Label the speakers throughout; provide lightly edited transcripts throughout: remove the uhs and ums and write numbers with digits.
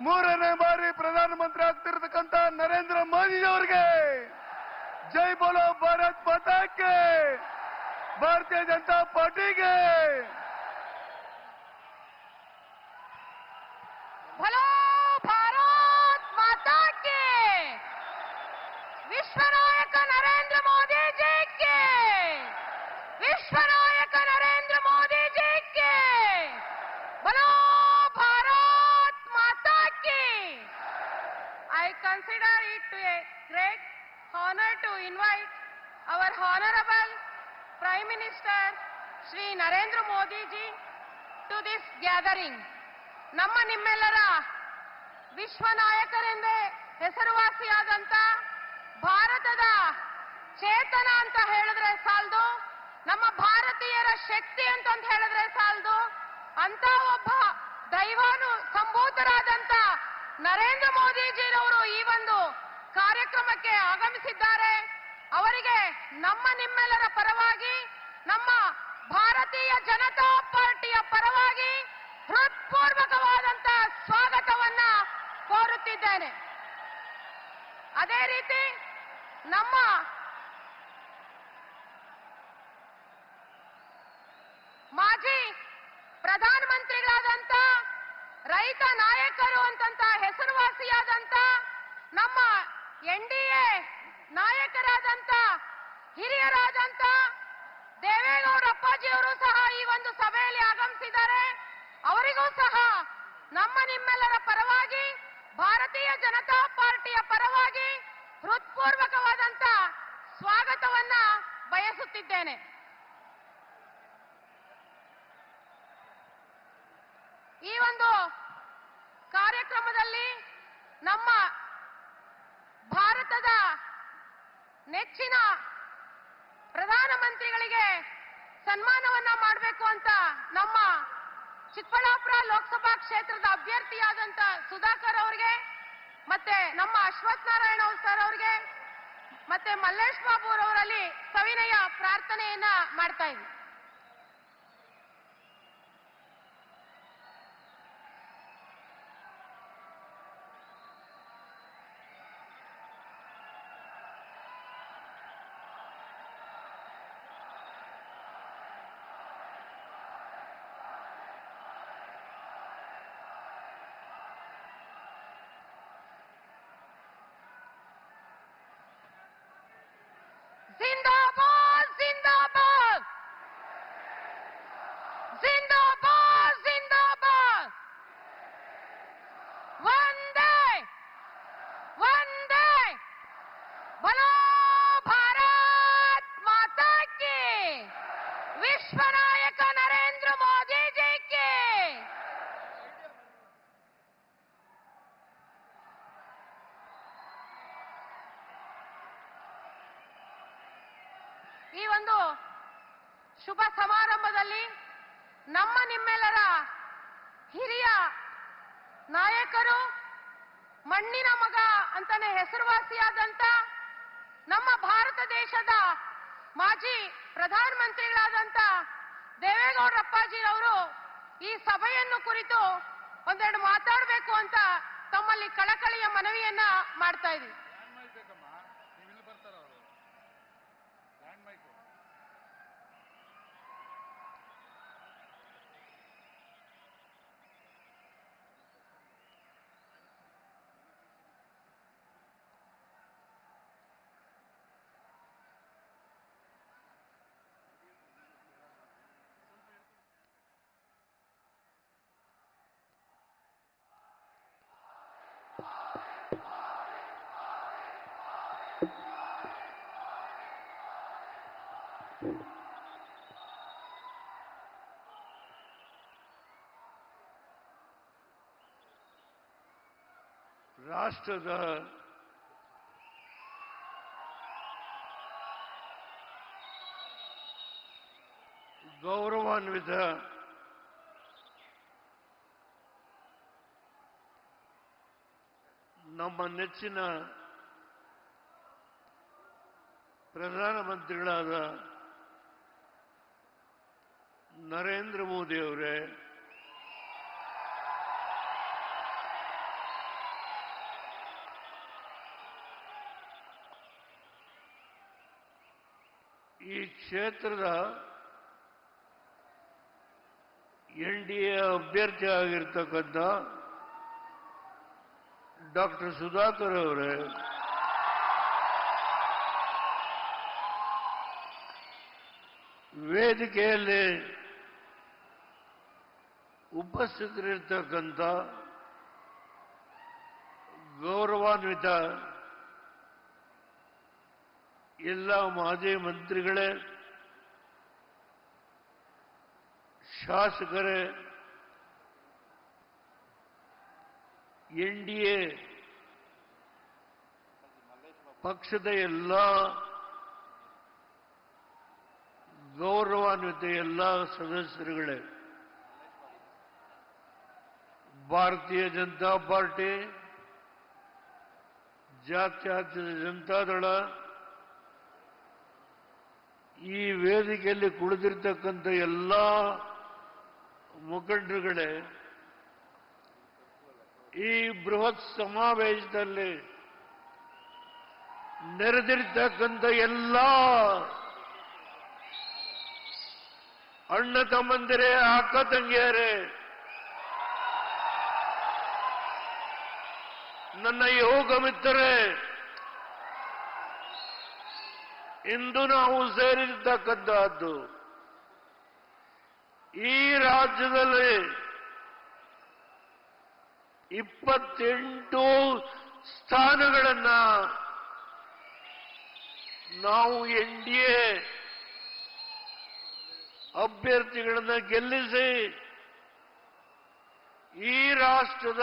Speaker 1: ಮೂರನೇ ಬಾರಿ ಪ್ರಧಾನಮಂತ್ರಿ ಆಗ್ತಿರ್ತಕ್ಕಂಥ ನರೇಂದ್ರ ಮೋದಿ ಅವರಿಗೆ ಜೈ ಬೋಲೋ ಭಾರತ್ ಮಾತಾಕ್ಕೆ, ಭಾರತೀಯ ಜನತಾ ಪಾರ್ಟಿಗೆ
Speaker 2: ಭಲೋ ಭಾರತ್ ಮಾತಾ ಕೆ, ವಿಶ್ವನಾಯಕ ನರೇಂದ್ರ ಮೋದಿ ಜಿ ಕೆ, ವಿಶ್ವನಾಯಕ ನರೇಂದ್ರ ಮೋದಿ ಜಿ ಕೆ, ಭಲೋ ಭಾರತ್ ಮಾತಾ ಕೆ. I consider it a great honor to invite our Honorable Prime Minister Shri Narendra Modi ji to this gathering. ನಮ್ಮ ನಿಮ್ಮೆಲ್ಲರ ವಿಶ್ವ ನಾಯಕರೆಂದೇ ಹೆಸರುವಾಸಿಯಾದಂತ ಭಾರತದ ಚೇತನ ಅಂತ ಹೇಳಿದ್ರೆ ಸಾಲದು, ನಮ್ಮ ಭಾರತೀಯರ ಶಕ್ತಿ ಅಂತ ಹೇಳಿದ್ರೆ ಸಾಲದು, ಅಂತ ಒಬ್ಬ ದೈವಾನು ಸಂಭೂತರಾದಂತ ನರೇಂದ್ರ ಮೋದಿಜಿರವರು ಈ ಒಂದು ಕಾರ್ಯಕ್ರಮಕ್ಕೆ ಆಗಮಿಸಿದ್ದಾರೆ. ಅವರಿಗೆ ನಮ್ಮ ನಿಮ್ಮೆಲ್ಲರ ಪರವಾಗಿ, ನಮ್ಮ ಭಾರತೀಯ ಜನತಾ ಪಾರ್ಟಿಯ ಪರವಾಗಿ ಹೃತ್ಪೂರ್ವಕವಾದಂತ ಸ್ವಾಗತವನ್ನ ಕೋರುತ್ತಿದ್ದೇನೆ. ಅದೇ ರೀತಿ ನಮ್ಮ ಮಾಜಿ ಪ್ರಧಾನಮಂತ್ರಿಗಳಾದಂತ, ರೈತ ನಾಯಕರು ಅಂತಂತ ಹೆಸರುವಾಸಿಯಾದಂತ ನಮ್ಮ NDA ನಾಯಕರಾದಂತ, ಹಿರಿಯರಾದಂತ ದೇವೇಗೌಡ ಅಪ್ಪಾಜಿಯವರು ಸಹ ಈ ಒಂದು ಸಭೆಯಲ್ಲಿ ಆಗಮಿಸಿದ್ದಾರೆ. ಅವರಿಗೂ ಸಹ ನಮ್ಮ ನಿಮ್ಮೆಲ್ಲರ ಪರವಾಗಿ, ಭಾರತೀಯ ಜನತಾ ಪಾರ್ಟಿಯ ಪರವಾಗಿ ಹೃತ್ಪೂರ್ವಕವಾದಂತ ಸ್ವಾಗತವನ್ನ ಬಯಸುತ್ತಿದ್ದೇನೆ. ಈ ಒಂದು ಕಾರ್ಯಕ್ರಮದಲ್ಲಿ ನಮ್ಮ ಭಾರತದ ನೆಚ್ಚಿನ ಪ್ರಧಾನಮಂತ್ರಿಗಳಿಗೆ ಸನ್ಮಾನವನ್ನ ಮಾಡಬೇಕು ಅಂತ ನಮ್ಮ ಚಿಕ್ಕಬಳ್ಳಾಪುರ ಲೋಕಸಭಾ ಕ್ಷೇತ್ರದ ಅಭ್ಯರ್ಥಿಯಾದಂತ ಸುಧಾಕರ್ ಅವರಿಗೆ, ಮತ್ತೆ ನಮ್ಮ ಅಶ್ವಥ್ ನಾರಾಯಣ ಸರ್ ಅವರಿಗೆ, ಮತ್ತೆ ಮಲ್ಲೇಶ್ ಬಾಬು ಅವರಲ್ಲಿ ಸವಿನಯ ಪ್ರಾರ್ಥನೆಯನ್ನ ಮಾಡ್ತಾ ಇದ್ವಿ. जिंदाबाद जिंदाबाद जिंदाबाद जिंदाबाद, वंदे वंदे, भलो भारत माता की, विश्वनायक नरेंद्र मोदी जी के. ಈ ಒಂದು ಶುಭ ಸಮಾರಂಭದಲ್ಲಿ ನಮ್ಮ ನಿಮ್ಮೆಲ್ಲರ ಹಿರಿಯ ನಾಯಕರು, ಮಣ್ಣಿನ ಮಗ ಅಂತಾನೆ ಹೆಸರುವಾಸಿಯಾದಂತ ನಮ್ಮ ಭಾರತ ದೇಶದ ಮಾಜಿ ಪ್ರಧಾನಮಂತ್ರಿಗಳಾದಂತ ದೇವೇಗೌಡ ಅಪ್ಪಾಜಿರವರು ಈ ಸಭೆಯನ್ನು ಕುರಿತು ಒಂದೆರಡು ಮಾತಾಡಬೇಕು ಅಂತ ತಮ್ಮಲ್ಲಿ ಕಳಕಳಿಯ ಮನವಿಯನ್ನ ಮಾಡ್ತಾ ಇದ್ದೀವಿ.
Speaker 1: ರಾಷ್ಟ್ರದ ಗೌರವಾನ್ವಿತ ನಮ್ಮ ನೆಚ್ಚಿನ ಪ್ರಧಾನಮಂತ್ರಿಗಳಾದ ನರೇಂದ್ರ ಮೋದಿ ಅವರೇ, ಈ ಕ್ಷೇತ್ರದ NDA ಅಭ್ಯರ್ಥಿ ಆಗಿರ್ತಕ್ಕಂಥ ಡಾಕ್ಟರ್ ಸುಧಾಕರ್ ಅವರೇ, ವೇದಿಕೆಯಲ್ಲಿ ಉಪಸ್ಥಿತರಿರ್ತಕ್ಕಂಥ ಗೌರವಾನ್ವಿತ ಎಲ್ಲ ಮಾಜಿ ಮಂತ್ರಿಗಳೇ, ಶಾಸಕರೇ, NDA ಪಕ್ಷದ ಎಲ್ಲ ಗೌರವಾನ್ವಿತ ಎಲ್ಲ ಸದಸ್ಯರುಗಳೇ, ಭಾರತೀಯ ಜನತಾ ಪಾರ್ಟಿ, ಜಾತ್ಯತೀತ ಜನತಾದಳ, ಈ ವೇದಿಕೆಯಲ್ಲಿ ಕುಳಿತಿರ್ತಕ್ಕಂಥ ಎಲ್ಲ ಮುಖಂಡರುಗಳೇ, ಈ ಬೃಹತ್ ಸಮಾವೇಶದಲ್ಲಿ ನೆರೆದಿರ್ತಕ್ಕಂಥ ಎಲ್ಲ ಅಣ್ಣ ತಮ್ಮಂದಿರೇ, ಅಕ್ಕ ತಂಗಿಯರೇ, ನನ್ನ ಯೋಗ ಮಿತ್ರರೇ, ಇಂದು ನಾವು ಸೇರಿರ್ತಕ್ಕಂತಹದ್ದು ಈ ರಾಜ್ಯದಲ್ಲಿ 28 ಸ್ಥಾನಗಳನ್ನ ನಾವು NDA ಅಭ್ಯರ್ಥಿಗಳನ್ನು ಗೆಲ್ಲಿಸಿ ಈ ರಾಷ್ಟ್ರದ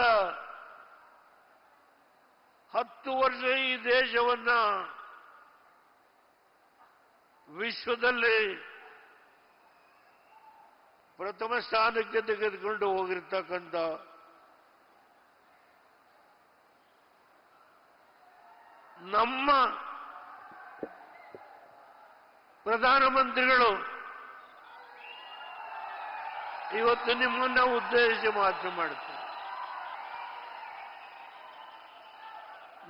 Speaker 1: 10 ವರ್ಷ ಈ ದೇಶವನ್ನ ವಿಶ್ವದಲ್ಲಿ ಪ್ರಥಮ ಸ್ಥಾನಕ್ಕೆ ತೆಗೆದುಕೊಂಡು ಹೋಗಿರ್ತಕ್ಕಂಥ ನಮ್ಮ ಪ್ರಧಾನಮಂತ್ರಿಗಳು ಇವತ್ತು ನಿಮ್ಮನ್ನ ಉದ್ದೇಶಿಸಿ ಮಾತು ಮಾಡ್ತಾರೆ.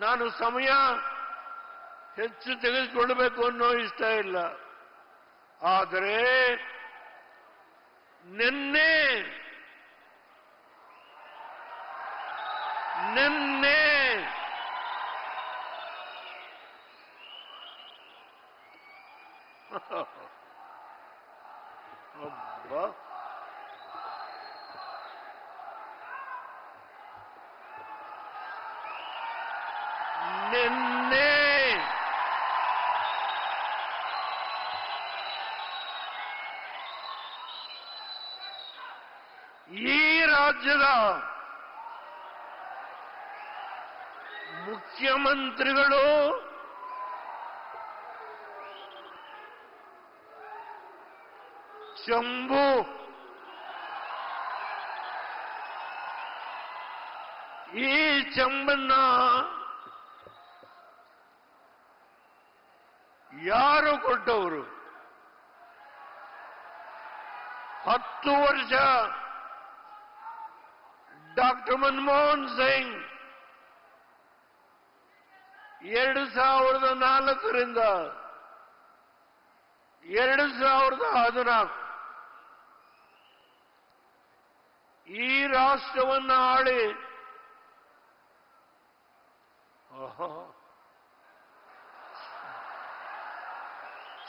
Speaker 1: ನಾನು ಸಮಯ ಹೆಚ್ಚು ತೆಗೆದುಕೊಳ್ಳಬೇಕು ಅನ್ನೋ ಇಷ್ಟ ಇಲ್ಲ. ಆದರೆ ನಿನ್ನೆ ಅಬ್ಬಾ, ನಿನ್ನೆ ಈ ರಾಜ್ಯದ ಮುಖ್ಯಮಂತ್ರಿಗಳು ಚಂಬು ಈ ಚಂಬನ್ನ ಯಾರು ಕೊಟ್ಟವರು? 10 ವರ್ಷ ಡಾಕ್ಟರ್ ಮನಮೋಹನ್ ಸಿಂಗ್ 2004ರಿಂದ 2014 ಈ ರಾಷ್ಟ್ರವನ್ನು ಆಳಿ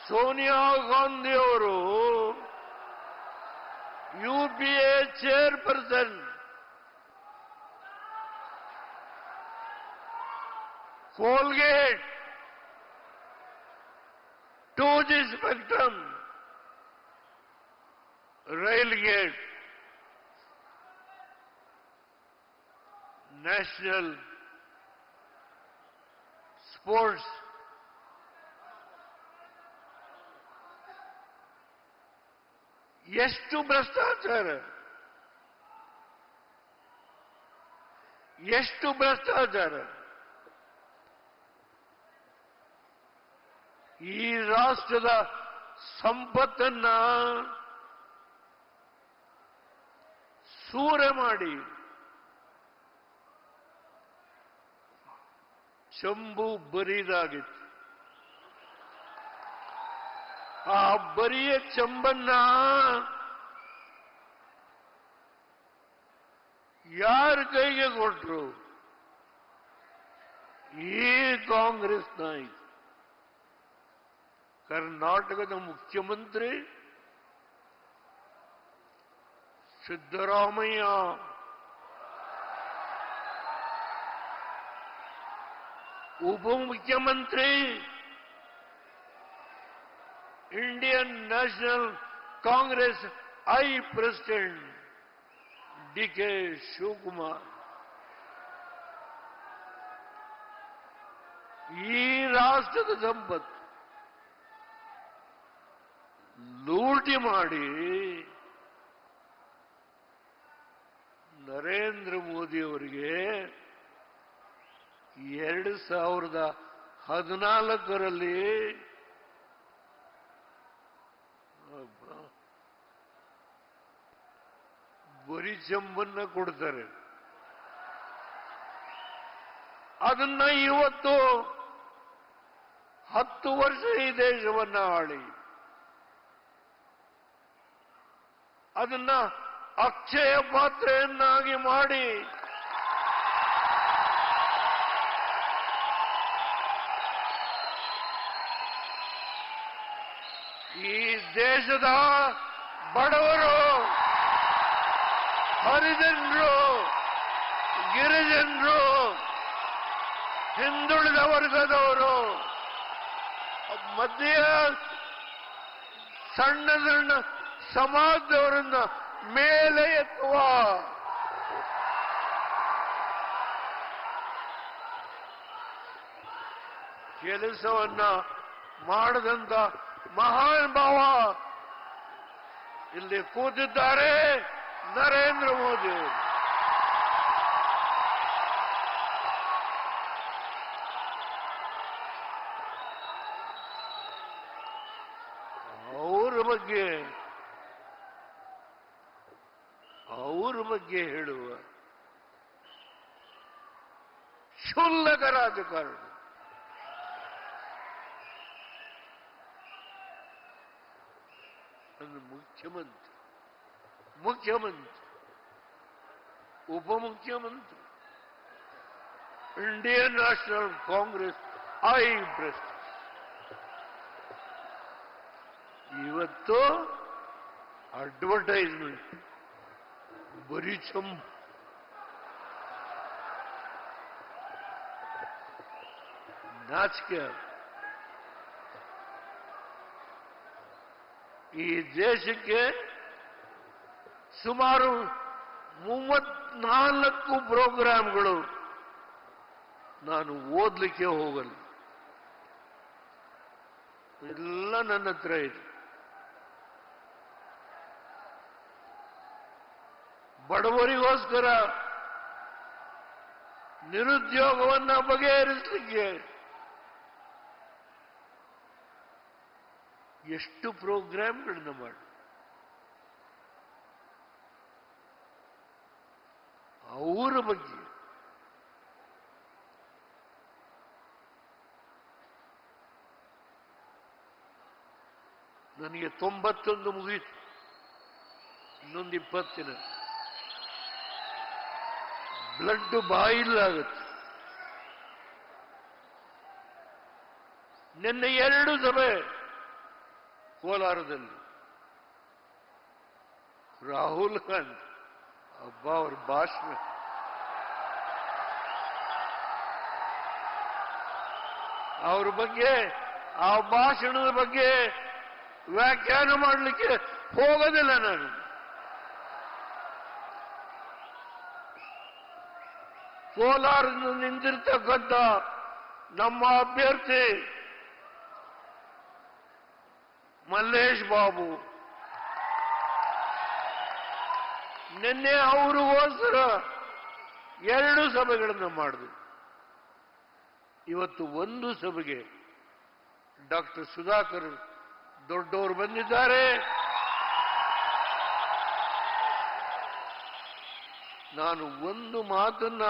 Speaker 1: ಸೋನಿಯಾ ಗಾಂಧಿ ಅವರು UPA chairperson, Coalgate, 2G spectrum, Railgate, national sports, ಎಷ್ಟು ಭ್ರಷ್ಟಾಚಾರ, ಎಷ್ಟು ಭ್ರಷ್ಟಾಚಾರ! ಈ ರಾಷ್ಟ್ರದ ಸಂಪತ್ತನ್ನ ಸೂರೆ ಮಾಡಿ ಚಂಬು ಬರಿದಾಗಿತ್ತು. ಆ ಬರಿಯ ಚಂಬನ್ನ ಯಾರ ಕೈಗೆ ಕೊಟ್ರು? ಈ ಕಾಂಗ್ರೆಸ್ ನಾಯಕ, ಕರ್ನಾಟಕದ ಮುಖ್ಯಮಂತ್ರಿ ಸಿದ್ದರಾಮಯ್ಯ, ಉಪಮುಖ್ಯಮಂತ್ರಿ Indian National Congress president D K. Shivakumar, ಈ ರಾಷ್ಟ್ರದ ಸಂಪತ್ತು ಲೂಟಿ ಮಾಡಿ ನರೇಂದ್ರ ಮೋದಿ ಅವರಿಗೆ 2014ರಲ್ಲಿ ಬರಿ ಚೆಂಬನ್ನ ಕೊಡ್ತಾರೆ. ಅದನ್ನ ಇವತ್ತು 10 ವರ್ಷ ಈ ದೇಶವನ್ನ ಆಳಿ ಅದನ್ನ ಅಕ್ಷಯ ಪಾತ್ರೆಯನ್ನಾಗಿ ಮಾಡಿ ಈ ದೇಶದ ಬಡವರು, ಹರಿಜನರು, ಗಿರಿಜನರು, ಹಿಂದುಳಿದ ವರ್ಗದವರು, ಮಧ್ಯ ಸಣ್ಣ ಸಣ್ಣ ಸಮಾಜದವರನ್ನ ಮೇಲೆ ಎತ್ತುವ ಕೆಲಸವನ್ನ ಮಾಡದಂತ ಮಹಾನ್ ಭಾವ ಇಲ್ಲಿ ಕೂತಿದ್ದಾರೆ ನರೇಂದ್ರ ಮೋದಿ. ಅವ್ರ ಬಗ್ಗೆ ಹೇಳುವ ಕ್ಷುಲ್ಲಕ ರಾಜಕಾರಣ ಮುಖ್ಯಮಂತ್ರಿ, ಉಪಮುಖ್ಯಮಂತ್ರಿ, ಇಂಡಿಯನ್ ನ್ಯಾಷನಲ್ ಕಾಂಗ್ರೆಸ್ ಪ್ರೆಸಿಡೆಂಟ್. ಇವತ್ತು ಅಡ್ವರ್ಟೈಸ್ಮೆಂಟ್ ಬರೀ ಚಂಬ, ನಾಚಿಕೆ. ಈ ದೇಶಕ್ಕೆ ಸುಮಾರು 34 ಪ್ರೋಗ್ರಾಂಗಳು ನಾನು ಓದಲಿಕ್ಕೆ ಹೋಗಲ್ಲ, ಎಲ್ಲ ನನ್ನ ಹತ್ರ ಇದೆ. ಬಡವರಿಗೋಸ್ಕರ, ನಿರುದ್ಯೋಗವನ್ನ ಬಗೆಹರಿಸಲಿಕ್ಕೆ ಎಷ್ಟು ಪ್ರೋಗ್ರಾಂಗಳನ್ನ ಮಾಡಿ ಅವರ ಬಗ್ಗೆ ನನಗೆ 91 ಮುಗಿಯಿತು, ಇನ್ನೊಂದು 20 ದಿನ ಬ್ಲಡ್ ಬಾಯಿಲಾಗುತ್ತೆ. ನಿನ್ನೆ 2 ಸಭೆ ಕೋಲಾರದಲ್ಲಿ, ರಾಹುಲ್ ಗಾಂಧಿ ಹಬ್ಬ ಅವ್ರ ಭಾಷಣ, ಅವ್ರ ಬಗ್ಗೆ, ಆ ಭಾಷಣದ ಬಗ್ಗೆ ವ್ಯಾಖ್ಯಾನ ಮಾಡಲಿಕ್ಕೆ ಹೋಗೋದಿಲ್ಲ ನಾನು. ಕೋಲಾರದಿಂದ ನಿಂತಿರ್ತಕ್ಕಂಥ ನಮ್ಮ ಅಭ್ಯರ್ಥಿ ಮಲ್ಲೇಶ್ ಬಾಬು ನಿನ್ನೆ ಅವ್ರಿಗೋಸ್ಕರ 2 ಸಭೆಗಳನ್ನು ಮಾಡಿದ್ರು. ಇವತ್ತು 1 ಸಭೆಗೆ ಡಾಕ್ಟರ್ ಸುಧಾಕರ್ ದೊಡ್ಡವರು ಬಂದಿದ್ದಾರೆ. ನಾನು ಒಂದು ಮಾತನ್ನ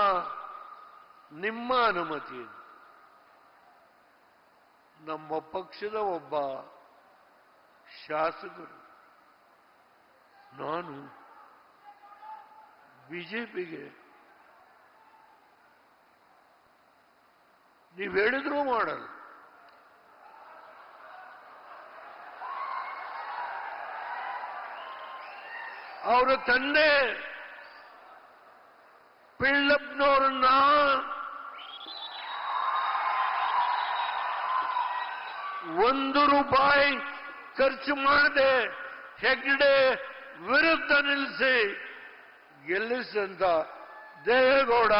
Speaker 1: ನಿಮ್ಮ ಅನುಮತಿ, ನಮ್ಮ ಪಕ್ಷದ ಒಬ್ಬ ಶಾಸಕರು ನಾನು ಬಿಜೆಪಿಗೆ ನೀವು ಹೇಳಿದ್ರೂ ಮಾಡಲ್ಲ. ಅವರ ತಂದೆ ಪಿಳ್ಳಪ್ಪನವರನ್ನ ₹1 ಖರ್ಚು ಮಾಡದೆ ಹೆಗ್ಡೆ ವಿರುದ್ಧ ನಿಲ್ಲಿಸಿ ಗೆಲ್ಲಿಸಿದಂತ ದೇವೇಗೌಡ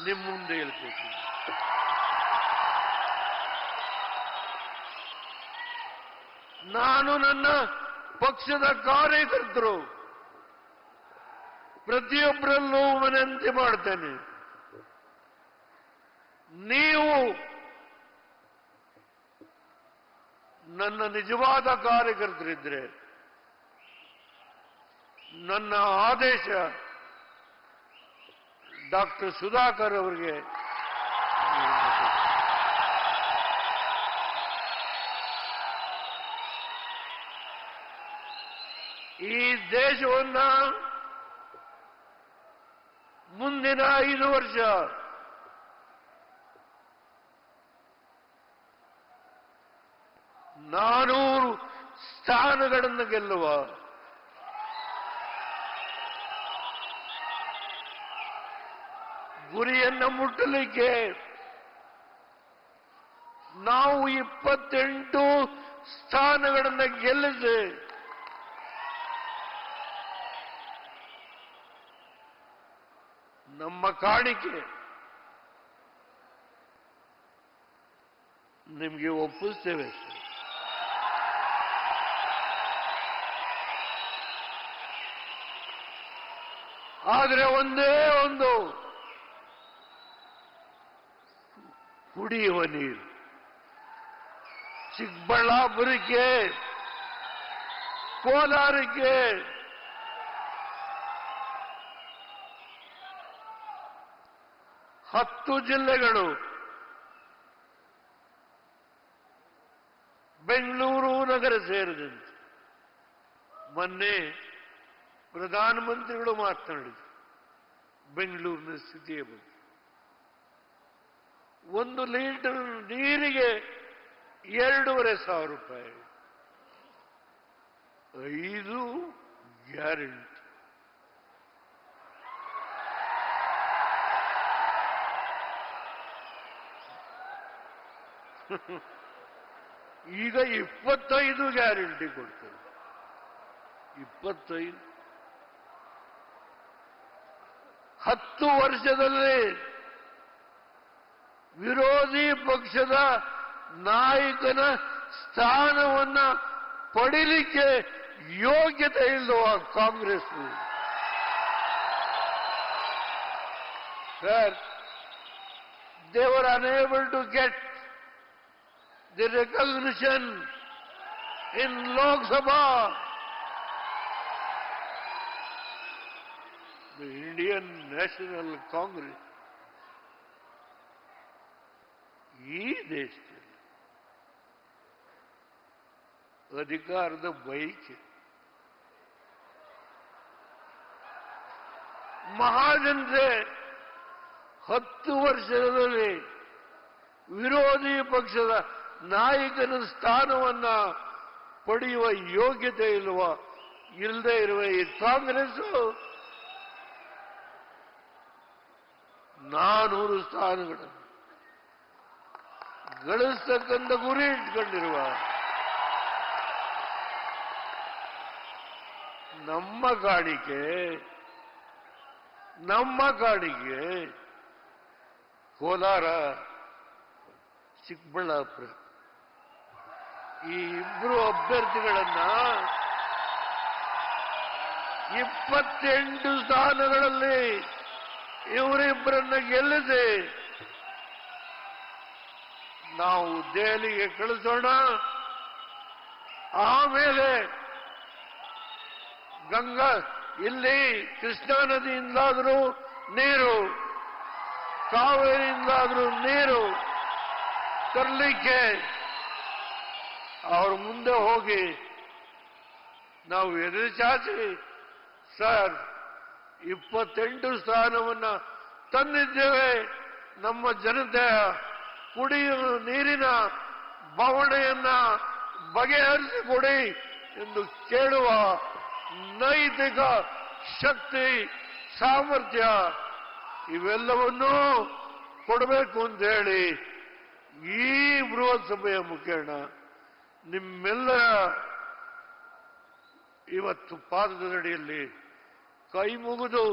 Speaker 1: ನಿಮ್ಮ ಮುಂದೆ ಹೇಳ್ಕೊತೀನಿ. ನಾನು ನನ್ನ ಪಕ್ಷದ ಕಾರ್ಯಕರ್ತರು ಪ್ರತಿಯೊಬ್ಬರಲ್ಲೂ ವಿನಂತಿ ಮಾಡ್ತೇನೆ, ನೀವು ನನ್ನ ನಿಜವಾದ ಕಾರ್ಯಕರ್ತರಿದ್ರೆ ನನ್ನ ಆದೇಶ ಡಾಕ್ಟರ್ ಸುಧಾಕರ್ ಅವರಿಗೆ ಈ ದೇಶವನ್ನ ಮುಂದಿನ 5 ವರ್ಷ ನಾನೂರು ಸ್ಥಾನಗಳನ್ನು ಗೆಲ್ಲುವ ಗುರಿಯನ್ನು ಮುಟ್ಟಲಿಕ್ಕೆ ನಾವು 28 ಸ್ಥಾನಗಳನ್ನು ಗೆಲ್ಲಿಸಿ ನಮ್ಮ ಕಾಣಿಕೆ ನಿಮಗೆ ಒಪ್ಪಿಸ್ತೇವೆ. ಆದರೆ ಒಂದೇ ಒಂದು, ಕುಡಿಯುವ ನೀರು. ಚಿಕ್ಕಬಳ್ಳಾಪುರಕ್ಕೆ, ಕೋಲಾರಕ್ಕೆ, ಹತ್ತು ಜಿಲ್ಲೆಗಳು, ಬೆಂಗಳೂರು ನಗರ ಸೇರಿದಂತೆ ಮೊನ್ನೆ ಪ್ರಧಾನಮಂತ್ರಿಗಳು ಮಾತನಾಡಿದರು ಬೆಂಗಳೂರಿನ ಸ್ಥಿತಿಯ ಬಗ್ಗೆ. 1 ಲೀಟರ್ ನೀರಿಗೆ ₹2,500, 5 ಗ್ಯಾರಂಟಿ. ಈಗ 25 ಗ್ಯಾರಂಟಿ ಕೊಡ್ತಾರೆ. 25 10 ವರ್ಷದಲ್ಲಿ ವಿರೋಧಿ ಪಕ್ಷದ ನಾಯಕನ ಸ್ಥಾನವನ್ನ ಪಡಿಲಿಕ್ಕೆ ಯೋಗ್ಯತೆ ಇಲ್ಲವ Congress. Sir, they were unable to get the recognition in Lok Sabha. The Indian National Congress ಈ ದೇಶದಲ್ಲಿ ಅಧಿಕಾರದ ಬಯಕೆ. ಮಹಾಜನತೆ 10 ವರ್ಷದಲ್ಲಿ ವಿರೋಧಿ ಪಕ್ಷದ ನಾಯಕನ ಸ್ಥಾನವನ್ನ ಪಡೆಯುವ ಯೋಗ್ಯತೆ ಇಲ್ಲದೆ ಇರುವ ಈ ಕಾಂಗ್ರೆಸ್ 400 ಸ್ಥಾನಗಳನ್ನು ಗಳಿಸ್ತಕ್ಕಂಥ ಗುರಿ ಇಟ್ಕೊಂಡಿರುವ ನಮ್ಮ ಕಾಣಿಕೆ ಕೋಲಾರ, ಚಿಕ್ಕಬಳ್ಳಾಪುರ ಈ ಇಬ್ಬರು ಅಭ್ಯರ್ಥಿಗಳನ್ನ 28 ಸ್ಥಾನಗಳಲ್ಲಿ ಇವರಿಬ್ಬರನ್ನ ಗೆಲ್ಲಿಸಿ ನಾವು ದೆಹಲಿಗೆ ಕಳಿಸೋಣ. ಆಮೇಲೆ ಇಲ್ಲಿ ಕೃಷ್ಣಾ ನದಿಯಿಂದಾದರೂ ನೀರು, ಕಾವೇರಿಯಿಂದಾದರೂ ನೀರು ತರಲಿಕ್ಕೆ ಅವ್ರ ಮುಂದೆ ಹೋಗಿ ನಾವು ಎದುರು ಚಾಚಿ ಸರ್ 28 ಸ್ಥಾನವನ್ನ ತಂದಿದ್ದೇವೆ, ನಮ್ಮ ಜನತೆಯ ಕುಡಿಯುವ ನೀರಿನ ಬವಣೆಯನ್ನ ಬಗೆಹರಿಸಿಕೊಡಿ ಎಂದು ಕೇಳುವ ನೈತಿಕ ಶಕ್ತಿ, ಸಾಮರ್ಥ್ಯ ಇವೆಲ್ಲವನ್ನೂ ಕೊಡಬೇಕು ಅಂತ ಹೇಳಿ ಈ ಬೃಹತ್ ಸಭೆಯ ಮುಖೇನ ನಿಮ್ಮೆಲ್ಲರ ಇವತ್ತು ಪಾದದಡಿಯಲ್ಲಿ ಕೈ ಮುಗಿದು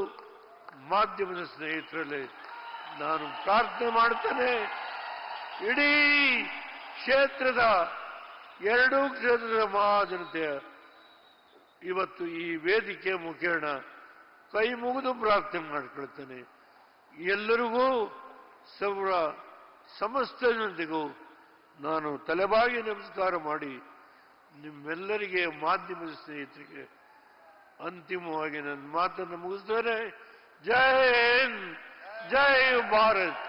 Speaker 1: ಮಾಧ್ಯಮದ ಸ್ನೇಹಿತರಲ್ಲಿ ನಾನು ಪ್ರಾರ್ಥನೆ ಮಾಡ್ತೇನೆ. ಇಡೀ ಕ್ಷೇತ್ರದ ಎರಡೂ ಕ್ಷೇತ್ರದ ಮಹಾಜನತೆಯ ಇವತ್ತು ಈ ವೇದಿಕೆ ಮುಖೇನ ಕೈ ಮುಗಿದು ಪ್ರಾರ್ಥನೆ ಮಾಡಿಕೊಳ್ತೇನೆ. ಎಲ್ಲರಿಗೂ ಸಮಸ್ತ ಜನತೆಗೂ ನಾನು ತಲೆಬಾಗಿ ನಮಸ್ಕಾರ ಮಾಡಿ ನಿಮ್ಮೆಲ್ಲರಿಗೆ ಮಾಧ್ಯಮದ ಸ್ನೇಹಿತರಿಗೆ ಅಂತಿಮವಾಗಿ ನನ್ನ ಮಾತನ್ನು ಮುಗಿಸ್ತೇನೆ. ಜೈ ಹಿಂದ್, ಜೈ ಭಾರತ್.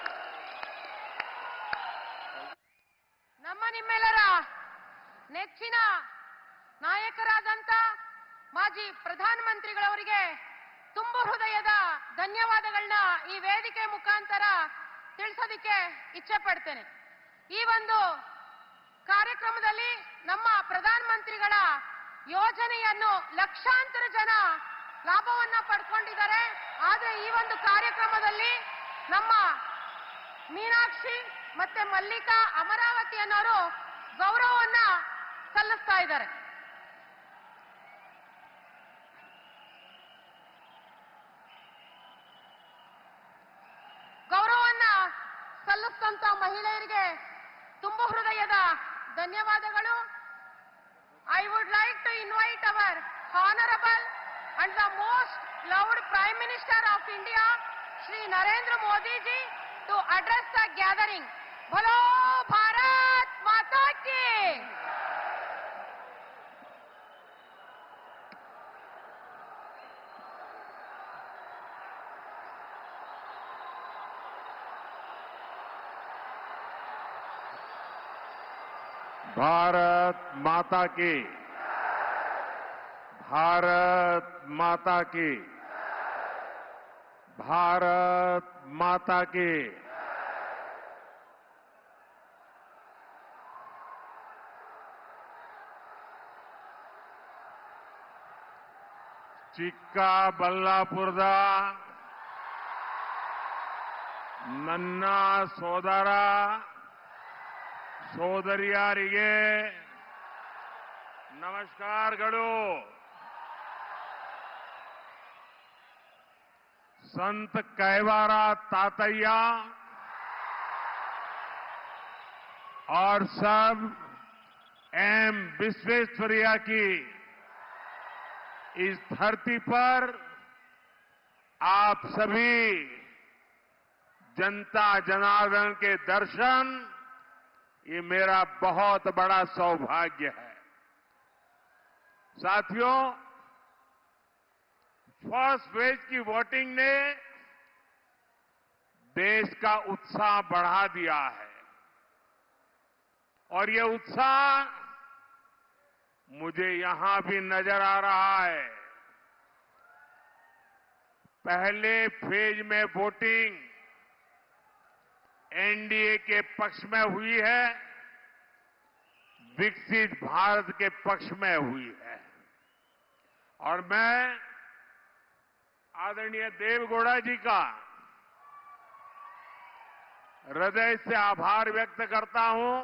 Speaker 2: ನಮ್ಮ ನಿಮ್ಮೆಲ್ಲರ ನೆಚ್ಚಿನ ನಾಯಕರಾದಂತ ಮಾಜಿ ಪ್ರಧಾನಮಂತ್ರಿಗಳವರಿಗೆ ತುಂಬು ಹೃದಯದ ಧನ್ಯವಾದಗಳನ್ನ ಈ ವೇದಿಕೆ ಮುಖಾಂತರ ತಿಳಿಸೋದಿಕ್ಕೆ ಇಚ್ಛೆ ಪಡ್ತೇನೆ. ಈ ಒಂದು ಕಾರ್ಯಕ್ರಮದಲ್ಲಿ ನಮ್ಮ ಪ್ರಧಾನಮಂತ್ರಿಗಳ ಯೋಜನೆಯನ್ನು ಲಕ್ಷಾಂತರ ಜನ ಲಾಭವನ್ನ ಪಡ್ಕೊಂಡಿದ್ದಾರೆ. ಆದ್ರೆ ಈ ಒಂದು ಕಾರ್ಯಕ್ರಮದಲ್ಲಿ ನಮ್ಮ ಮೀನಾಕ್ಷಿ ಮತ್ತೆ ಮಲ್ಲಿಕಾ ಅಮರಾವತಿ ಅನ್ನೋರು ಗೌರವವನ್ನ ಸಲ್ಲಿಸ್ತಾ ಇದ್ದಾರೆ. ಗೌರವವನ್ನ ಸಲ್ಲಿಸಿದಂತ ಮಹಿಳೆಯರಿಗೆ ತುಂಬು ಹೃದಯದ ಧನ್ಯವಾದಗಳು. I would like to invite our honorable and the most loved Prime Minister of India, Shri Narendra Modi ji, to address the gathering. Bolo Bharat Mata ki!
Speaker 3: Bharat माता की, भारत माता की, भारत माता की। ಚಿಕ್ಕಬಳ್ಳಾಪುರದ ನನ್ನ ಸೋದರ ಸೋದರಿಯರಿಗೆ ನಮಸ್ಕಾರಗಳು. संत कैवारा तातैया और सब एम विश्वेश्वरैया की इस धरती पर आप सभी जनता जनार्दन के दर्शन, ये मेरा बहुत बड़ा सौभाग्य है। साथियों, फर्स्ट फेज की वोटिंग ने देश का उत्साह बढ़ा दिया है और ये उत्साह मुझे यहां भी नजर आ रहा है। पहले फेज में वोटिंग एनडीए के पक्ष में हुई है, विकसित भारत के पक्ष में हुई है और मैं आदरणीय देवेगौड़ा जी का हृदय से आभार व्यक्त करता हूं।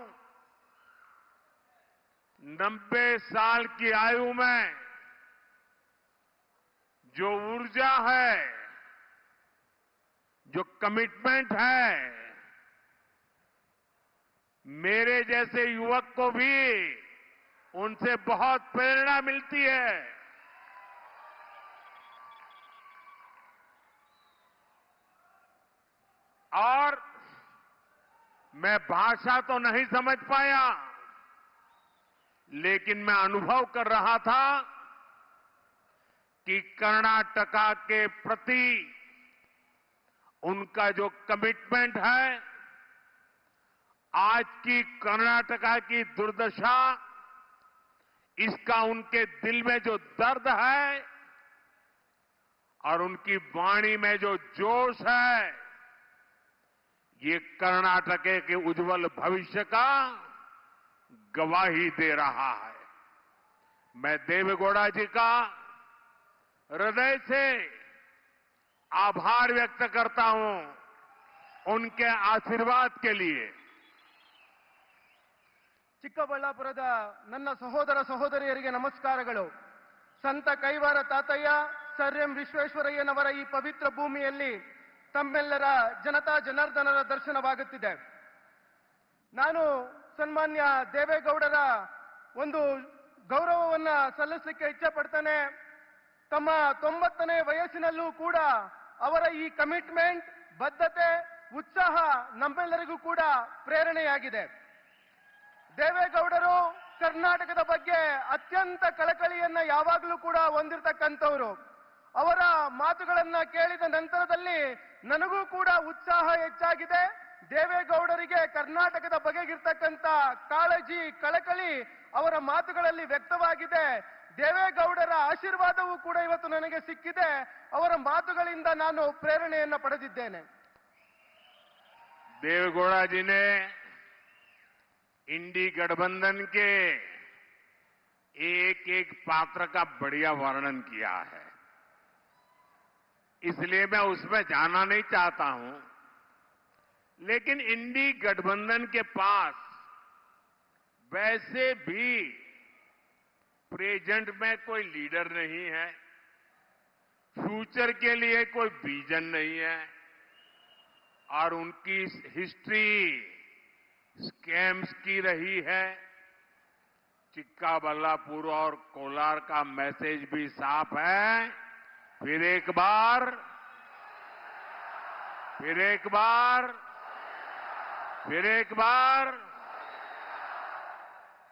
Speaker 3: 90 साल की आयु में जो ऊर्जा है, जो कमिटमेंट है, मेरे जैसे युवक को भी उनसे बहुत प्रेरणा मिलती है। और मैं भाषा तो नहीं समझ पाया, लेकिन मैं अनुभव कर रहा था कि कर्नाटका के प्रति उनका जो कमिटमेंट है, आज की कर्नाटका की दुर्दशा इसका उनके दिल में जो दर्द है और उनकी वाणी में जो जोश है, ये कर्नाटक के उज्जवल भविष्य का गवाही दे रहा है। मैं देवेगौड़ा जी का हृदय से आभार व्यक्त करता हूं उनके आशीर्वाद के लिए।
Speaker 4: ಚಿಕ್ಕಬಳ್ಳಾಪುರದ ನನ್ನ ಸಹೋದರ ಸಹೋದರಿಯರಿಗೆ ನಮಸ್ಕಾರಗಳು. ಸಂತ ಕೈವಾರ ತಾತಯ್ಯ ಸರ್ ಎಂ ವಿಶ್ವೇಶ್ವರಯ್ಯನವರ ಈ ಪವಿತ್ರ ಭೂಮಿಯಲ್ಲಿ ತಮ್ಮೆಲ್ಲರ ಜನತಾ ಜನಾರ್ದನರ ದರ್ಶನವಾಗುತ್ತಿದೆ. ನಾನು ಸನ್ಮಾನ್ಯ ದೇವೇಗೌಡರ ಒಂದು ಗೌರವವನ್ನ ಸಲ್ಲಿಸಲಿಕ್ಕೆ ಇಚ್ಛೆ ಪಡ್ತೇನೆ. ತಮ್ಮ 90ನೇ ವಯಸ್ಸಿನಲ್ಲೂ ಕೂಡ ಅವರ ಈ ಕಮಿಟ್ಮೆಂಟ್, ಬದ್ಧತೆ, ಉತ್ಸಾಹ ನಮ್ಮೆಲ್ಲರಿಗೂ ಕೂಡ ಪ್ರೇರಣೆಯಾಗಿದೆ. ದೇವೇಗೌಡರು ಕರ್ನಾಟಕದ ಬಗ್ಗೆ ಅತ್ಯಂತ ಕಳಕಳಿಯನ್ನ ಯಾವಾಗಲೂ ಕೂಡ ಹೊಂದಿರತಕ್ಕಂಥವರು. ಅವರ ಮಾತುಗಳನ್ನ ಕೇಳಿದ ನಂತರದಲ್ಲಿ ನನಗೂ ಕೂಡ ಉತ್ಸಾಹ ಹೆಚ್ಚಾಗಿದೆ. ದೇವೇಗೌಡರಿಗೆ ಕರ್ನಾಟಕದ ಬಗೆಗಿರ್ತಕ್ಕಂಥ ಕಾಳಜಿ, ಕಳಕಳಿ ಅವರ ಮಾತುಗಳಲ್ಲಿ ವ್ಯಕ್ತವಾಗಿದೆ. ದೇವೇಗೌಡರ ಆಶೀರ್ವಾದವೂ ಕೂಡ ಇವತ್ತು ನನಗೆ ಸಿಕ್ಕಿದೆ. ಅವರ ಮಾತುಗಳಿಂದ ನಾನು ಪ್ರೇರಣೆಯನ್ನ ಪಡೆದಿದ್ದೇನೆ.
Speaker 3: देवेगौड़ा जी ने इंडी गठबंधन के एक एक पात्र का बढ़िया वर्णन किया है, इसलिए मैं उसमें जाना नहीं चाहता हूं। लेकिन इंडी गठबंधन के पास वैसे भी प्रेजेंट में कोई लीडर नहीं है, फ्यूचर के लिए कोई विजन नहीं है और उनकी हिस्ट्री स्कैम्स की रही है। चिक्काबल्लापुर और कोलार का मैसेज भी साफ है। फिर एक बार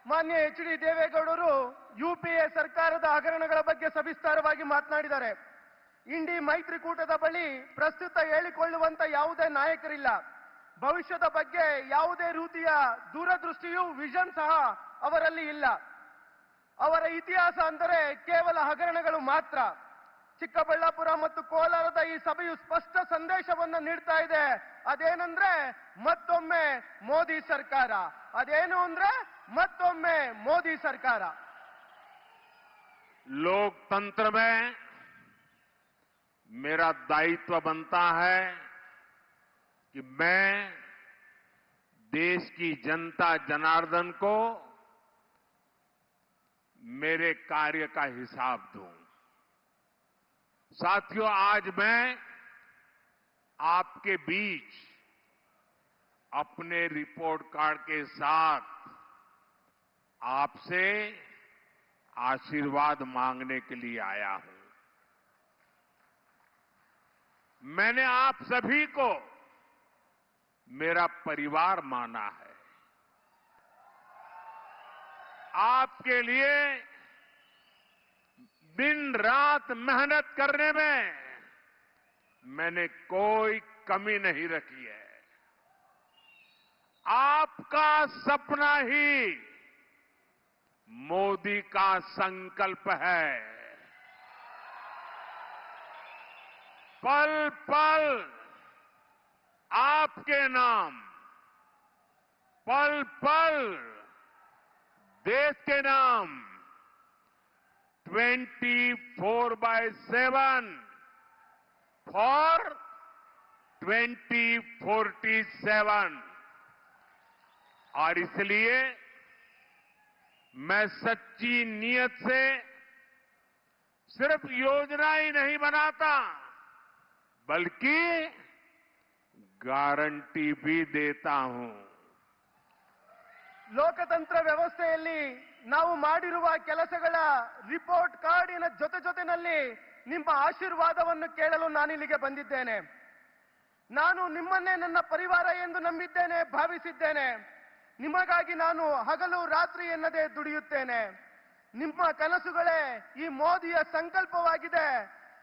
Speaker 4: ಮಾನ್ಯ ಎಚ್ ಡಿ ದೇವೇಗೌಡರು ಯುಪಿಎ ಸರ್ಕಾರದ ಹಗರಣಗಳ ಬಗ್ಗೆ ಸವಿಸ್ತಾರವಾಗಿ ಮಾತನಾಡಿದ್ದಾರೆ. ಇಂಡಿ ಮೈತ್ರಿಕೂಟದ ಬಳಿ ಪ್ರಸ್ತುತ ಹೇಳಿಕೊಳ್ಳುವಂತ ಯಾವುದೇ ನಾಯಕರಿಲ್ಲ. ಭವಿಷ್ಯದ ಬಗ್ಗೆ ಯಾವುದೇ ರೀತಿಯ ದೂರದೃಷ್ಟಿಯೂ ವಿಷನ್ ಸಹ ಅವರಲ್ಲಿ ಇಲ್ಲ. ಅವರ ಇತಿಹಾಸ ಅಂದರೆ ಕೇವಲ ಹಗರಣಗಳು ಮಾತ್ರ. ಚಿಕ್ಕಬಳ್ಳಾಪುರ ಮತ್ತು ಕೋಲಾರದ ಈ ಸಭೆಯು ಸ್ಪಷ್ಟ ಸಂದೇಶವನ್ನು ನೀಡ್ತಾ ಇದೆ. ಅದೇನಂದ್ರೆ ಮತ್ತೊಮ್ಮೆ ಮೋದಿ ಸರ್ಕಾರ. ಅದೇನು ಅಂದ್ರೆ ಮತ್ತೊಮ್ಮೆ ಮೋದಿ ಸರ್ಕಾರ.
Speaker 3: लोकतंत्र में मेरा दायित्व बनता है कि मैं देश की जनता जनार्दन को मेरे कार्य का हिसाब दूं। साथियों, आज मैं आपके बीच अपने रिपोर्ट कार्ड के साथ आपसे आशीर्वाद मांगने के लिए आया हूं। मैंने आप सभी को मेरा परिवार माना है। आपके लिए दिन रात मेहनत करने में मैंने कोई कमी नहीं रखी है। आपका सपना ही मोदी का संकल्प है। पल पल आपके नाम, पल पल देश के नाम 24/7 फॉर 2047। और इसलिए मैं सच्ची नीयत से सिर्फ योजना ही नहीं बनाता, बल्कि गारंटी भी देता हूं।
Speaker 4: ಲೋಕತಂತ್ರ ವ್ಯವಸ್ಥೆಯಲ್ಲಿ ನಾವು ಮಾಡಿರುವ ಕೆಲಸಗಳ ರಿಪೋರ್ಟ್ ಕಾರ್ಡಿನ ಜೊತೆನಲ್ಲಿ ನಿಮ್ಮ ಆಶೀರ್ವಾದವನ್ನು ಕೇಳಲು ನಾನಿಲ್ಲಿಗೆ ಬಂದಿದ್ದೇನೆ. ನಾನು ನಿಮ್ಮನ್ನೇ ನನ್ನ ಪರಿವಾರ ಎಂದು ನಂಬಿದ್ದೇನೆ, ಭಾವಿಸಿದ್ದೇನೆ. ನಿಮಗಾಗಿ ನಾನು ಹಗಲು ರಾತ್ರಿ ಎನ್ನದೆ ದುಡಿಯುತ್ತೇನೆ. ನಿಮ್ಮ ಕನಸುಗಳೇ ಈ ಮೋದಿಯ ಸಂಕಲ್ಪವಾಗಿದೆ.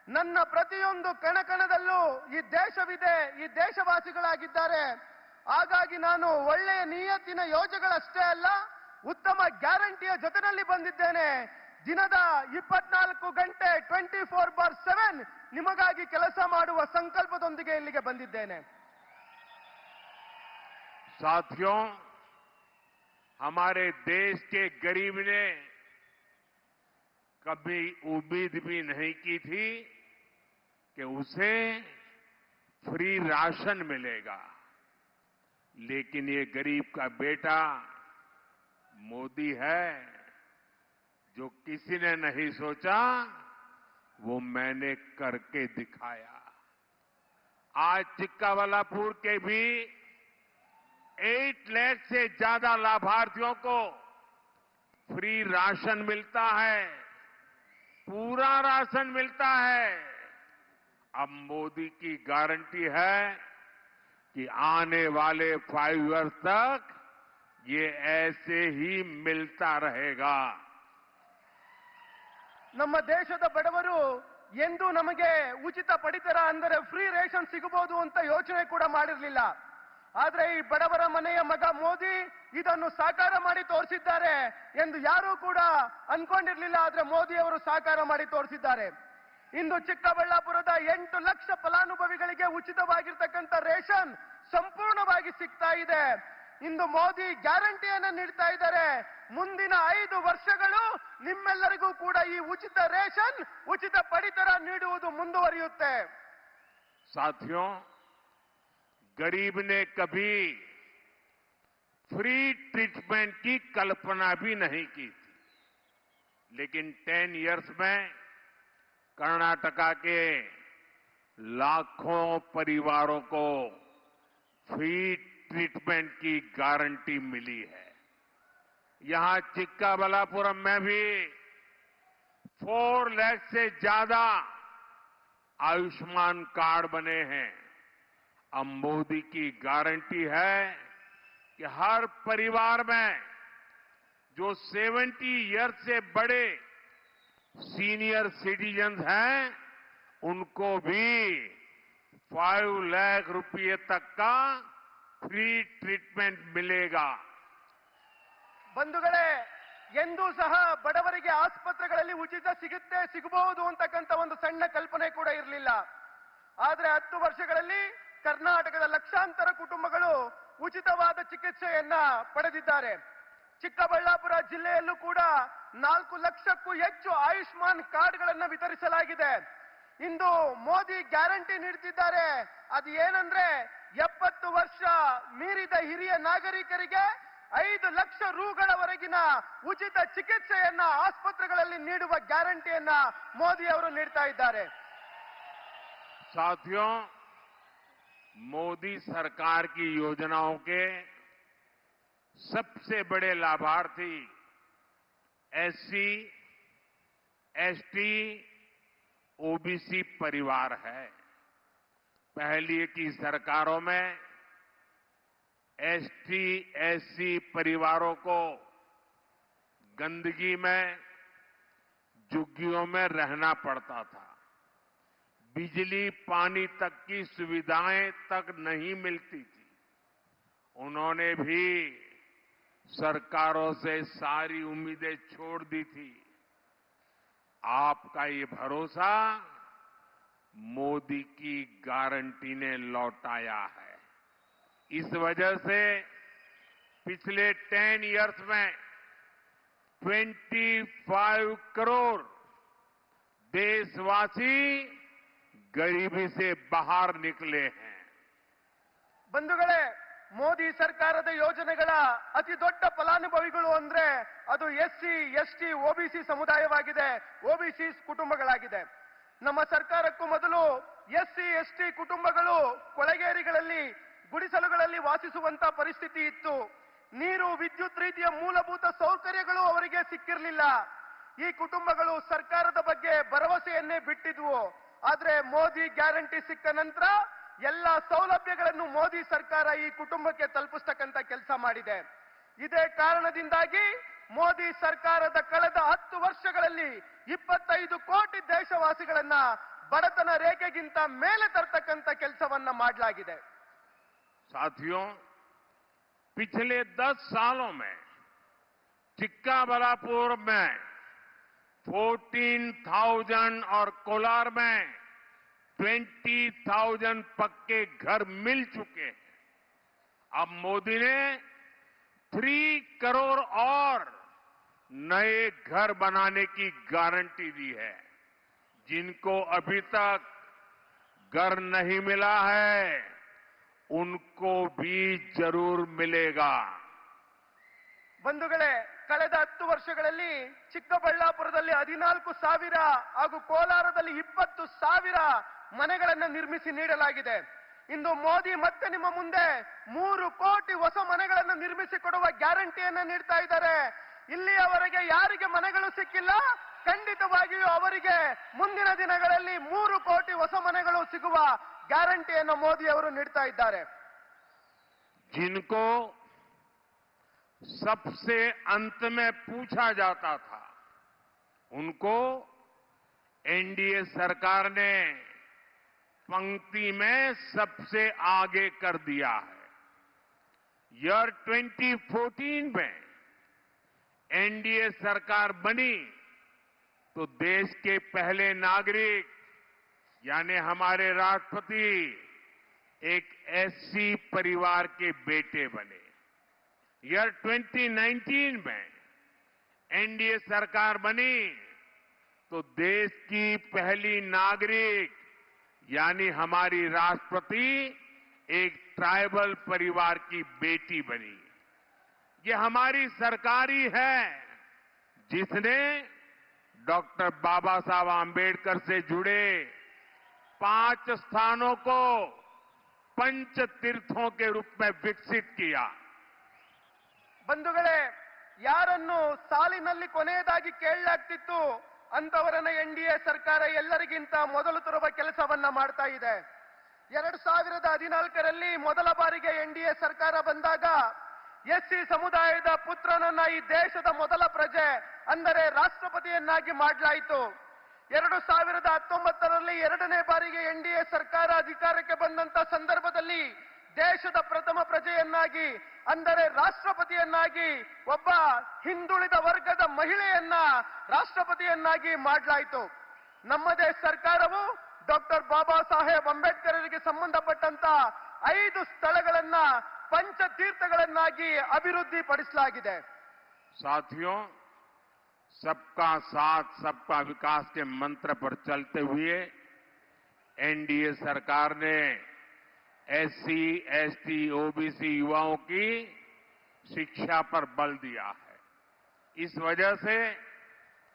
Speaker 4: ನನ್ನ ಪ್ರತಿಯೊಂದು ಕಣಕಣದಲ್ಲೂ ಈ ದೇಶವಿದೆ, ಈ ದೇಶವಾಸಿಗಳಾಗಿದ್ದಾರೆ. ಹಾಗಾಗಿ ನಾನು ಒಳ್ಳೆಯ ನಿಯತ್ತಿನ ಯೋಜನೆಗಳಷ್ಟೇ ಅಲ್ಲ, ಉತ್ತಮ ಗ್ಯಾರಂಟಿಯ ಜೊತೆಯಲ್ಲಿ ಬಂದಿದ್ದೇನೆ. ದಿನದ 24 ಗಂಟೆ 24/7 ನಿಮಗಾಗಿ ಕೆಲಸ ಮಾಡುವ ಸಂಕಲ್ಪದೊಂದಿಗೆ ಇಲ್ಲಿಗೆ ಬಂದಿದ್ದೇನೆ.
Speaker 3: साथियों, हमारे देश के गरीब ने कभी उम्मीद भी नहीं की थी कि उसे फ्री राशन मिलेगा, लेकिन ये गरीब का बेटा मोदी है, जो किसी ने नहीं सोचा वो मैंने करके दिखाया। आज चिक्काबल्लापुर के भी 8 लाख से ज्यादा लाभार्थियों को फ्री राशन मिलता है, पूरा राशन मिलता है। अब मोदी की गारंटी है कि आने वाले 5 इयर्स तक ये ऐसे ही मिलता रहेगा।
Speaker 4: ನಮ್ಮ ದೇಶದ ಬಡವರು ಎಂದು ನಮಗೆ ಉಚಿತ ಪಡಿತರ ಅಂದರೆ ಫ್ರೀ ರೇಷನ್ ಸಿಗಬಹುದು ಅಂತ ಯೋಚನೆ ಕೂಡ ಮಾಡಿರಲಿಲ್ಲ. ಆದ್ರೆ ಈ ಬಡವರ ಮನೆಯ ಮಗ ಮೋದಿ ಇದನ್ನು ಸಾಕಾರ ಮಾಡಿ ತೋರಿಸಿದ್ದಾರೆ ಎಂದು ಯಾರೂ ಕೂಡ ಅನ್ಕೊಂಡಿರ್ಲಿಲ್ಲ. ಆದ್ರೆ ಮೋದಿ ಅವರು ಸಾಕಾರ ಮಾಡಿ ತೋರಿಸಿದ್ದಾರೆ. ಇಂದು ಚಿಕ್ಕಬಳ್ಳಾಪುರದ 8 ಲಕ್ಷ ಫಲಾನುಭವಿಗಳಿಗೆ ಉಚಿತವಾಗಿರ್ತಕ್ಕಂಥ ರೇಷನ್ ಸಂಪೂರ್ಣವಾಗಿ ಸಿಗ್ತಾ ಇದೆ. ಇಂದು ಮೋದಿ ಗ್ಯಾರಂಟಿಯನ್ನ ನೀಡ್ತಾ ಇದ್ದಾರೆ. ಮುಂದಿನ 5 ವರ್ಷಗಳು ನಿಮ್ಮೆಲ್ಲರಿಗೂ ಕೂಡ ಈ ಉಚಿತ ರೇಷನ್, ಉಚಿತ ಪಡಿತರ ನೀಡುವುದು ಮುಂದುವರಿಯುತ್ತೆ.
Speaker 3: साथियों, गरीब ने कभी फ्री ट्रीटमेंट की कल्पना भी नहीं की थी, लेकिन 10 इयर्स में कर्नाटका के लाखों परिवारों को फ्री ट्रीटमेंट की गारंटी मिली है। यहां चिक्काबल्लापुरम में भी 4 लाख से ज्यादा आयुष्मान कार्ड बने हैं। अब मोदी की गारंटी है कि हर परिवार में जो 70 इयर्स से बड़े सीनियर सिटीजन्स हैं, उनको भी 5 लाख रुपये तक का फ्री ट्रीटमेंट मिलेगा।
Speaker 4: ಬಂಧುಗಳೇ, ಎಂದೂ ಸಹ ಬಡವರಿಗೆ ಆಸ್ಪತ್ರೆಗಳಲ್ಲಿ ಉಚಿತ ಸಿಗಬಹುದು ಅಂತಕ್ಕಂಥ ಒಂದು ಸಣ್ಣ ಕಲ್ಪನೆ ಕೂಡ ಇರಲಿಲ್ಲ. ಆದ್ರೆ 10 ವರ್ಷಗಳಲ್ಲಿ ಕರ್ನಾಟಕದ ಲಕ್ಷಾಂತರ ಕುಟುಂಬಗಳು ಉಚಿತವಾದ ಚಿಕಿತ್ಸೆಯನ್ನ ಪಡೆದಿದ್ದಾರೆ. ಚಿಕ್ಕಬಳ್ಳಾಪುರ ಜಿಲ್ಲೆಯಲ್ಲೂ ಕೂಡ 4 ಲಕ್ಷಕ್ಕೂ ಹೆಚ್ಚು ಆಯುಷ್ಮಾನ್ ಕಾರ್ಡ್ಗಳನ್ನು ವಿತರಿಸಲಾಗಿದೆ. ಇಂದು ಮೋದಿ ಗ್ಯಾರಂಟಿ ನೀಡುತ್ತಿದ್ದಾರೆ. ಅದು ಏನಂದ್ರೆ 70 ವರ್ಷ ಮೀರಿದ ಹಿರಿಯ ನಾಗರಿಕರಿಗೆ 5 ಲಕ್ಷ ರೂಗಳವರೆಗಿನ ಉಚಿತ ಚಿಕಿತ್ಸೆಯನ್ನ ಆಸ್ಪತ್ರೆಗಳಲ್ಲಿ ನೀಡುವ ಗ್ಯಾರಂಟಿಯನ್ನ ಮೋದಿ ಅವರು ನೀಡ್ತಾ ಇದ್ದಾರೆ.
Speaker 3: साथियों, मोदी सरकार की योजनाओं के सबसे बड़े लाभार्थी एससी, एसटी, ओबीसी परिवार है। पहले की सरकारों में एसटी, एससी परिवारों को गंदगी में, झुग्गियों में रहना पड़ता था। बिजली पानी तक की सुविधाएं तक नहीं मिलती थी। उन्होंने भी सरकारों से सारी उम्मीदें छोड़ दी थी। आपका ये भरोसा मोदी की गारंटी ने लौटाया है। इस वजह से पिछले 10 इयर्स में 25 करोड़ देशवासी गरीबी से बाहर निकले हैं।
Speaker 4: ಬಂಧುಗಳೇ, ಮೋದಿ ಸರ್ಕಾರದ ಯೋಜನೆಗಳ ಅತಿ ದೊಡ್ಡ ಫಲಾನುಭವಿಗಳು ಅಂದ್ರೆ ಅದು ಎಸ್ಸಿ, ಎಸ್ಟಿ, ಓಬಿಸಿ ಸಮುದಾಯವಾಗಿದೆ, ಓಬಿಸಿ ಕುಟುಂಬಗಳಾಗಿದೆ. ನಮ್ಮ ಸರ್ಕಾರಕ್ಕೂ ಮೊದಲು ಎಸ್ಸಿ, ಎಸ್ಟಿ ಕುಟುಂಬಗಳು ಕೊಳಗೇರಿಗಳಲ್ಲಿ, ಗುಡಿಸಲುಗಳಲ್ಲಿ ವಾಸಿಸುವಂತ ಪರಿಸ್ಥಿತಿ ಇತ್ತು. ನೀರು, ವಿದ್ಯುತ್ ರೀತಿಯ ಮೂಲಭೂತ ಸೌಕರ್ಯಗಳು ಅವರಿಗೆ ಸಿಕ್ಕಿರಲಿಲ್ಲ. ಈ ಕುಟುಂಬಗಳು ಸರ್ಕಾರದ ಬಗ್ಗೆ ಭರವಸೆಯನ್ನೇ ಬಿಟ್ಟಿದ್ವು. ಆದ್ರೆ ಮೋದಿ ಗ್ಯಾರಂಟಿ ಸಿಕ್ಕ ನಂತರ ಎಲ್ಲ ಸೌಲಭ್ಯಗಳನ್ನು ಮೋದಿ ಸರ್ಕಾರ ಈ ಕುಟುಂಬಕ್ಕೆ ತಲುಪಿಸ್ತಕ್ಕಂಥ ಕೆಲಸ ಮಾಡಿದೆ. ಇದೇ ಕಾರಣದಿಂದಾಗಿ ಮೋದಿ ಸರ್ಕಾರದ ಕಳೆದ 10 ವರ್ಷಗಳಲ್ಲಿ 25 ಕೋಟಿ ದೇಶವಾಸಿಗಳನ್ನ ಬಡತನ ರೇಖೆಗಿಂತ ಮೇಲೆ ತರ್ತಕ್ಕಂಥ ಕೆಲಸವನ್ನ ಮಾಡಲಾಗಿದೆ.
Speaker 3: साथियों, पिछले 10 सालों में चिक्काबलापुर में 14,000 और कोलार में 20,000 पक्के घर मिल चुके हैं। अब मोदी ने 3 करोड़ और नए घर बनाने की गारंटी दी है। जिनको अभी तक घर नहीं मिला है, उनको भी जरूर मिलेगा।
Speaker 4: ಬಂಧುಗಳೇ, ಕಳೆದ 10 ವರ್ಷಗಳಲ್ಲಿ ಚಿಕ್ಕಬಳ್ಳಾಪುರದಲ್ಲಿ 14,000 ಹಾಗೂ ಕೋಲಾರದಲ್ಲಿ 20,000 ಮನೆಗಳನ್ನು ನಿರ್ಮಿಸಿ ನೀಡಲಾಗಿದೆ. ಇಂದು ಮೋದಿ ಮತ್ತೆ ನಿಮ್ಮ ಮುಂದೆ 3 ಕೋಟಿ ಹೊಸ ಮನೆಗಳನ್ನು ನಿರ್ಮಿಸಿ ಕೊಡುವ ಗ್ಯಾರಂಟಿಯನ್ನು ನೀಡ್ತಾ ಇದ್ದಾರೆ. ಇಲ್ಲಿಯವರೆಗೆ ಯಾರಿಗೆ ಮನೆಗಳು ಸಿಕ್ಕಿಲ್ಲ, ಖಂಡಿತವಾಗಿಯೂ ಅವರಿಗೆ ಮುಂದಿನ ದಿನಗಳಲ್ಲಿ 3 ಕೋಟಿ ಹೊಸ ಮನೆಗಳು ಸಿಗುವ ಗ್ಯಾರಂಟಿಯನ್ನು ಮೋದಿ ಅವರು ನೀಡ್ತಾ ಇದ್ದಾರೆ.
Speaker 3: जिनको सबसे अंत में पूछा जाता था, उनको एनडीए सरकार ने पंक्ति में सबसे आगे कर दिया है। ईयर 2014 में एनडीए सरकार बनी तो देश के पहले नागरिक यानी हमारे राष्ट्रपति एक एससी परिवार के बेटे बने। ईयर 2019 में एनडीए सरकार बनी तो देश की पहली नागरिक यानी हमारी राष्ट्रपति एक ट्राइबल परिवार की बेटी बनी। ये हमारी सरकार ही है जिसने डॉक्टर बाबा साहब आम्बेडकर से जुड़े 5 स्थानों को पंच तीर्थों के रूप में विकसित किया।
Speaker 4: ಬಂಧುಗಳೇ, ಯಾರನ್ನು ಸಾಲಿನಲ್ಲಿ ಕೊನೆಯದಾಗಿ ಕೇಳಲಾಗ್ತಿತ್ತು ಅಂತವರನ್ನ ಎನ್ಡಿಎ ಸರ್ಕಾರ ಎಲ್ಲರಿಗಿಂತ ಮೊದಲು ತರುವ ಕೆಲಸವನ್ನ ಮಾಡ್ತಾ ಇದೆ. 2014ರಲ್ಲಿ ಮೊದಲ ಬಾರಿಗೆ ಎನ್ಡಿಎ ಸರ್ಕಾರ ಬಂದಾಗ ಎಸ್ಸಿ ಸಮುದಾಯದ ಪುತ್ರನನ್ನ ಈ ದೇಶದ ಮೊದಲ ಪ್ರಜೆ ಅಂದರೆ ರಾಷ್ಟ್ರಪತಿಯನ್ನಾಗಿ ಮಾಡಲಾಯಿತು. 2019ರಲ್ಲಿ ಎರಡನೇ ಬಾರಿಗೆ ಎನ್ಡಿಎ ಸರ್ಕಾರ ಅಧಿಕಾರಕ್ಕೆ ಬಂದಂತ ಸಂದರ್ಭದಲ್ಲಿ ದೇಶದ ಪ್ರಥಮ ಪ್ರಜೆಯನ್ನಾಗಿ ಅಂದರೆ ರಾಷ್ಟ್ರಪತಿಯನ್ನಾಗಿ ಒಬ್ಬ ಹಿಂದುಳಿದ ವರ್ಗದ ಮಹಿಳೆಯನ್ನ ರಾಷ್ಟ್ರಪತಿಯನ್ನಾಗಿ ಮಾಡಲಾಯಿತು. ನಮ್ಮದೇ ಸರ್ಕಾರವು ಡಾಕ್ಟರ್ ಬಾಬಾ ಸಾಹೇಬ್ ಅಂಬೇಡ್ಕರ್ಗೆ ಸಂಬಂಧಪಟ್ಟಂತ 5 ಸ್ಥಳಗಳನ್ನ ಪಂಚತೀರ್ಥಗಳನ್ನಾಗಿ ಅಭಿವೃದ್ಧಿ ಪಡಿಸಲಾಗಿದೆ.
Speaker 3: साथियों, सबका साथ सबका विकास के मंत्र पर चलते हुए एनडीए सरकार ने एससी, एसटी, ओबीसी युवाओं की शिक्षा पर बल दिया है। इस वजह से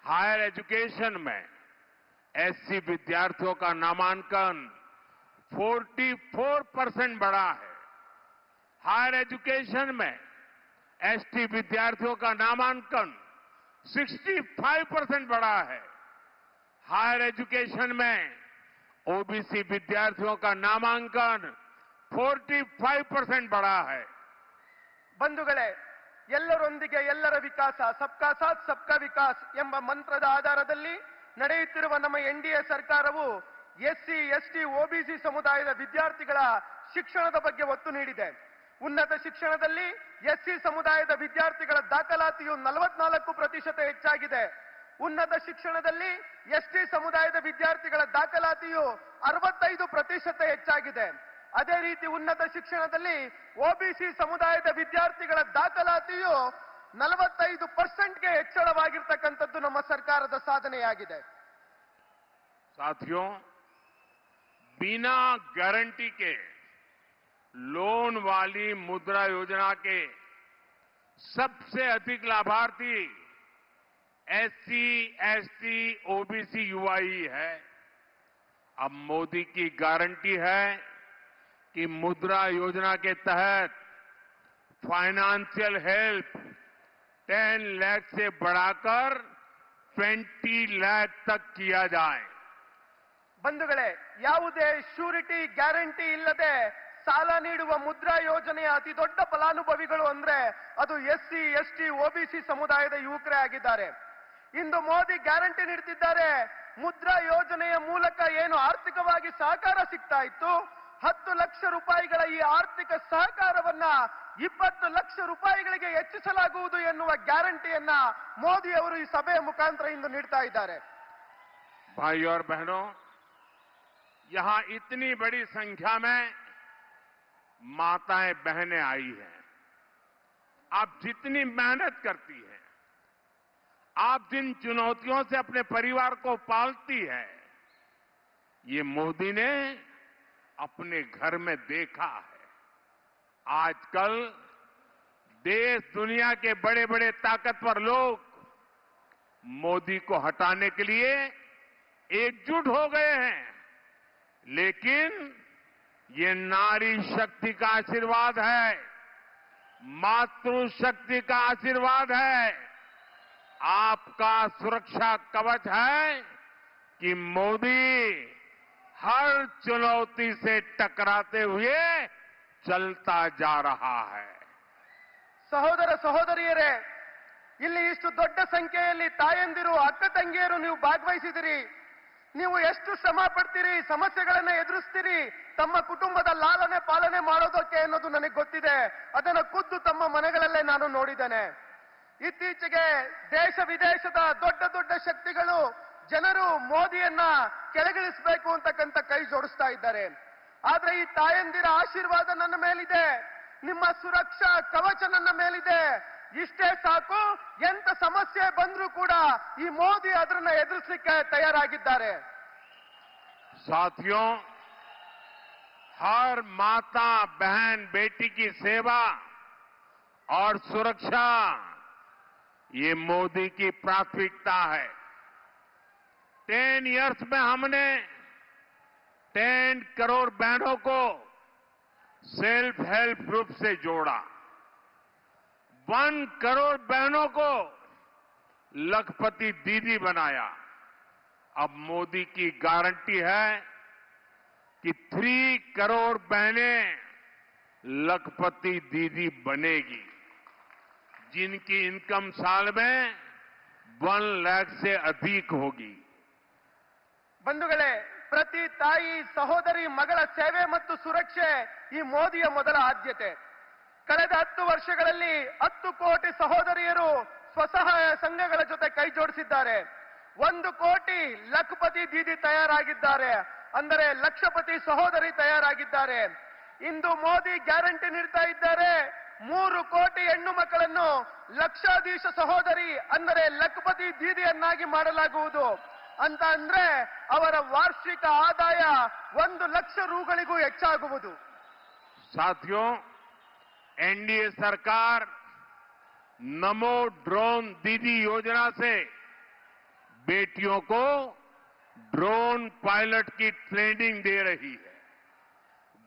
Speaker 3: हायर एजुकेशन में एससी विद्यार्थियों का नामांकन 44% बढ़ा है। हायर एजुकेशन में एसटी विद्यार्थियों का नामांकन 65% बढ़ा है। हायर एजुकेशन में ओबीसी विद्यार्थियों का नामांकन 45% बढ़ा है।
Speaker 4: ಬಂಧುಗಳೇ, ಎಲ್ಲರೊಂದಿಗೆ ಎಲ್ಲರ ವಿಕಾಸ, ಸಬ್ಕಾ ಸಾಥ್ ಸಬ್ಕಾ ವಿಕಾಸ್ ಎಂಬ ಮಂತ್ರದ ಆಧಾರದಲ್ಲಿ ನಡೆಯುತ್ತಿರುವ ನಮ್ಮ ಎನ್ಡಿಎ ಸರ್ಕಾರವು ಎಸ್ಸಿ, ಎಸ್ಟಿ, ಓಬಿಸಿ ಸಮುದಾಯದ ವಿದ್ಯಾರ್ಥಿಗಳ ಶಿಕ್ಷಣದ ಬಗ್ಗೆ ಒತ್ತು ನೀಡಿದೆ. ಉನ್ನತ ಶಿಕ್ಷಣದಲ್ಲಿ ಎಸ್ಸಿ ಸಮುದಾಯದ ವಿದ್ಯಾರ್ಥಿಗಳ ದಾಖಲಾತಿಯು 44% ಹೆಚ್ಚಾಗಿದೆ. ಉನ್ನತ ಶಿಕ್ಷಣದಲ್ಲಿ ಎಸ್ಟಿ ಸಮುದಾಯದ ವಿದ್ಯಾರ್ಥಿಗಳ ದಾಖಲಾತಿಯು 65% ಹೆಚ್ಚಾಗಿದೆ. ಅದೇ ರೀತಿ ಉನ್ನತ ಶಿಕ್ಷಣದಲ್ಲಿ ಓಬಿಸಿ ಸಮುದಾಯದ ವಿದ್ಯಾರ್ಥಿಗಳ ದಾಖಲಾತಿಯು 45%ಗೆ ಹೆಚ್ಚಳವಾಗಿರ್ತಕ್ಕಂಥದ್ದು ನಮ್ಮ ಸರ್ಕಾರದ ಸಾಧನೆಯಾಗಿದೆ.
Speaker 3: साथियों, बिना गारंटी के लोन वाली मुद्रा योजना के सबसे अधिक लाभार्थी एससी, एसटी, ओबीसी युवा ही है। अब मोदी की गारंटी है कि मुद्रा योजना के तहत फाइनेंशियल हेल्प 10 लाख से बढ़ाकर 20 लाख तक किया जाए।
Speaker 4: ಬಂಧುಗಳೇ, ಯಾವುದೇ ಶ್ಯೂರಿಟಿ ಗ್ಯಾರಂಟಿ ಇಲ್ಲದೆ ಸಾಲ ನೀಡುವ ಮುದ್ರಾ ಯೋಜನೆಯ ಅತಿ ದೊಡ್ಡ ಫಲಾನುಭವಿಗಳು ಅಂದ್ರೆ ಅದು ಎಸ್ಸಿ, ಎಸ್ಟಿ, ಓಬಿಸಿ ಸಮುದಾಯದ ಯುವಕರೇ ಆಗಿದ್ದಾರೆ. ಇಂದು ಮೋದಿ ಗ್ಯಾರಂಟಿ ನೀಡುತ್ತಿದ್ದಾರೆ. ಮುದ್ರಾ ಯೋಜನೆಯ ಮೂಲಕ ಏನು ಆರ್ಥಿಕವಾಗಿ ಸಹಕಾರ ಸಿಗ್ತಾ ಇತ್ತು, 10 ಲಕ್ಷ ರೂಪಾಯಿಗಳ ಈ ಆರ್ಥಿಕ ಸಹಕಾರವನ್ನು ವೇತನವನ್ನ 20 ಲಕ್ಷ ರೂಪಾಯಿಗಳಿಗೆ ಹೆಚ್ಚಿಸಲಾಗುವುದು ಎನ್ನುವ ಗ್ಯಾರಂಟಿಯನ್ನ ಮೋದಿ ಅವರು ಈ ಸಭೆಯ ಮುಖಾಂತರ ಇಂದು ನೀಡ್ತಾ ಇದ್ದಾರೆ.
Speaker 3: भाई और बहनों, यहां इतनी बड़ी संख्या में माताएं बहनें आई हैं. आप जितनी मेहनत करती हैं, आप जिन चुनौतियों से अपने परिवार को पालती है, ये मोदी ने अपने घर में देखा है. आजकल देश दुनिया के बड़े बड़े ताकतवर लोग मोदी को हटाने के लिए एकजुट हो गए हैं, लेकिन ये नारी शक्ति का आशीर्वाद है, मातृशक्ति का आशीर्वाद है, आपका सुरक्षा कवच है कि मोदी हर चुनौती से टकराते हुए चलता जा रहा है.
Speaker 4: ಸಹೋದರ ಸಹೋದರಿಯರೇ, ಇಲ್ಲಿ ಇಷ್ಟು ದೊಡ್ಡ ಸಂಖ್ಯೆಯಲ್ಲಿ ತಾಯಂದಿರು, ಅಕ್ಕ ತಂಗಿಯರು ನೀವು ಭಾಗವಹಿಸಿದಿರಿ. ನೀವು ಎಷ್ಟು ಶ್ರಮ ಪಡ್ತೀರಿ, ಸಮಸ್ಯೆಗಳನ್ನ ಎದುರಿಸ್ತೀರಿ, ತಮ್ಮ ಕುಟುಂಬದ ಲಾಲನೆ ಪಾಲನೆ ಮಾಡೋದಕ್ಕೆ ಅನ್ನೋದು ನನಗೆ ಗೊತ್ತಿದೆ. ಅದನ್ನು ಖುದ್ದು ತಮ್ಮ ಮನೆಗಳಲ್ಲೇ ನಾನು ನೋಡಿದ್ದೇನೆ. ಇತ್ತೀಚೆಗೆ ದೇಶ ವಿದೇಶದ ದೊಡ್ಡ ದೊಡ್ಡ ಶಕ್ತಿಗಳು ಜನರು ಮೋದಿಯನ್ನ ಕೆಳಗಿಳಿಸಬೇಕು ಅಂತಕ್ಕಂಥ ಕೈ ಜೋಡಿಸ್ತಾ ಇದ್ದಾರೆ. ಆದ್ರೆ ಈ ತಾಯಂದಿರ ಆಶೀರ್ವಾದ ನನ್ನ ಮೇಲಿದೆ, ನಿಮ್ಮ ಸುರಕ್ಷಾ ಕವಚ ನನ್ನ ಮೇಲಿದೆ. ಇಷ್ಟೇ ಸಾಕು, ಎಂತ ಸಮಸ್ಯೆ ಬಂದ್ರೂ ಕೂಡ ಈ ಮೋದಿ ಅದನ್ನ ಎದುರಿಸಲಿಕ್ಕೆ ತಯಾರಾಗಿದ್ದಾರೆ.
Speaker 3: साथियों, हर माता बहन बेटी की सेवा और सुरक्षा ये मोदी की प्राथमिकता है. 10 इयर्स में हमने 10 करोड़ बहनों को सेल्फ हेल्प ग्रुप से जोड़ा. 1 करोड़ बहनों को लखपति दीदी बनाया. अब मोदी की गारंटी है कि 3 करोड़ बहनें लखपति दीदी बनेगी, जिनकी इनकम साल में 1 लाख से अधिक होगी.
Speaker 4: ಬಂಧುಗಳೇ, ಪ್ರತಿ ತಾಯಿ ಸಹೋದರಿ ಮಗಳ ಸೇವೆ ಮತ್ತು ಸುರಕ್ಷೆ ಈ ಮೋದಿಯ ಮೊದಲ ಆದ್ಯತೆ. ಕಳೆದ 10 ವರ್ಷಗಳಲ್ಲಿ 10 ಕೋಟಿ ಸಹೋದರಿಯರು ಸ್ವಸಹಾಯ ಸಂಘಗಳ ಜೊತೆ ಕೈ ಜೋಡಿಸಿದ್ದಾರೆ. 1 ಕೋಟಿ ಲಖಪತಿ ದೀದಿ ತಯಾರಾಗಿದ್ದಾರೆ, ಅಂದರೆ ಲಕ್ಷಪತಿ ಸಹೋದರಿ ತಯಾರಾಗಿದ್ದಾರೆ. ಇಂದು ಮೋದಿ ಗ್ಯಾರಂಟಿ ನೀಡ್ತಾ ಇದ್ದಾರೆ, 3 ಕೋಟಿ ಹೆಣ್ಣು ಮಕ್ಕಳನ್ನು ಲಕ್ಷಾಧೀಶ ಸಹೋದರಿ ಅಂದರೆ ಲಖಪತಿ ದೀದಿಯನ್ನಾಗಿ ಮಾಡಲಾಗುವುದು ಅಂತ. ಅಂದ್ರೆ ಅವರ ವಾರ್ಷಿಕ ಆದಾಯ 1 ಲಕ್ಷ ರೂಗಳಿಗೂ ಹೆಚ್ಚಾಗುವುದು.
Speaker 3: साथियों, एनडीए सरकार नमो ड्रोन दीदी योजना से बेटियों को ड्रोन पायलट की ट्रेनिंग दे रही है.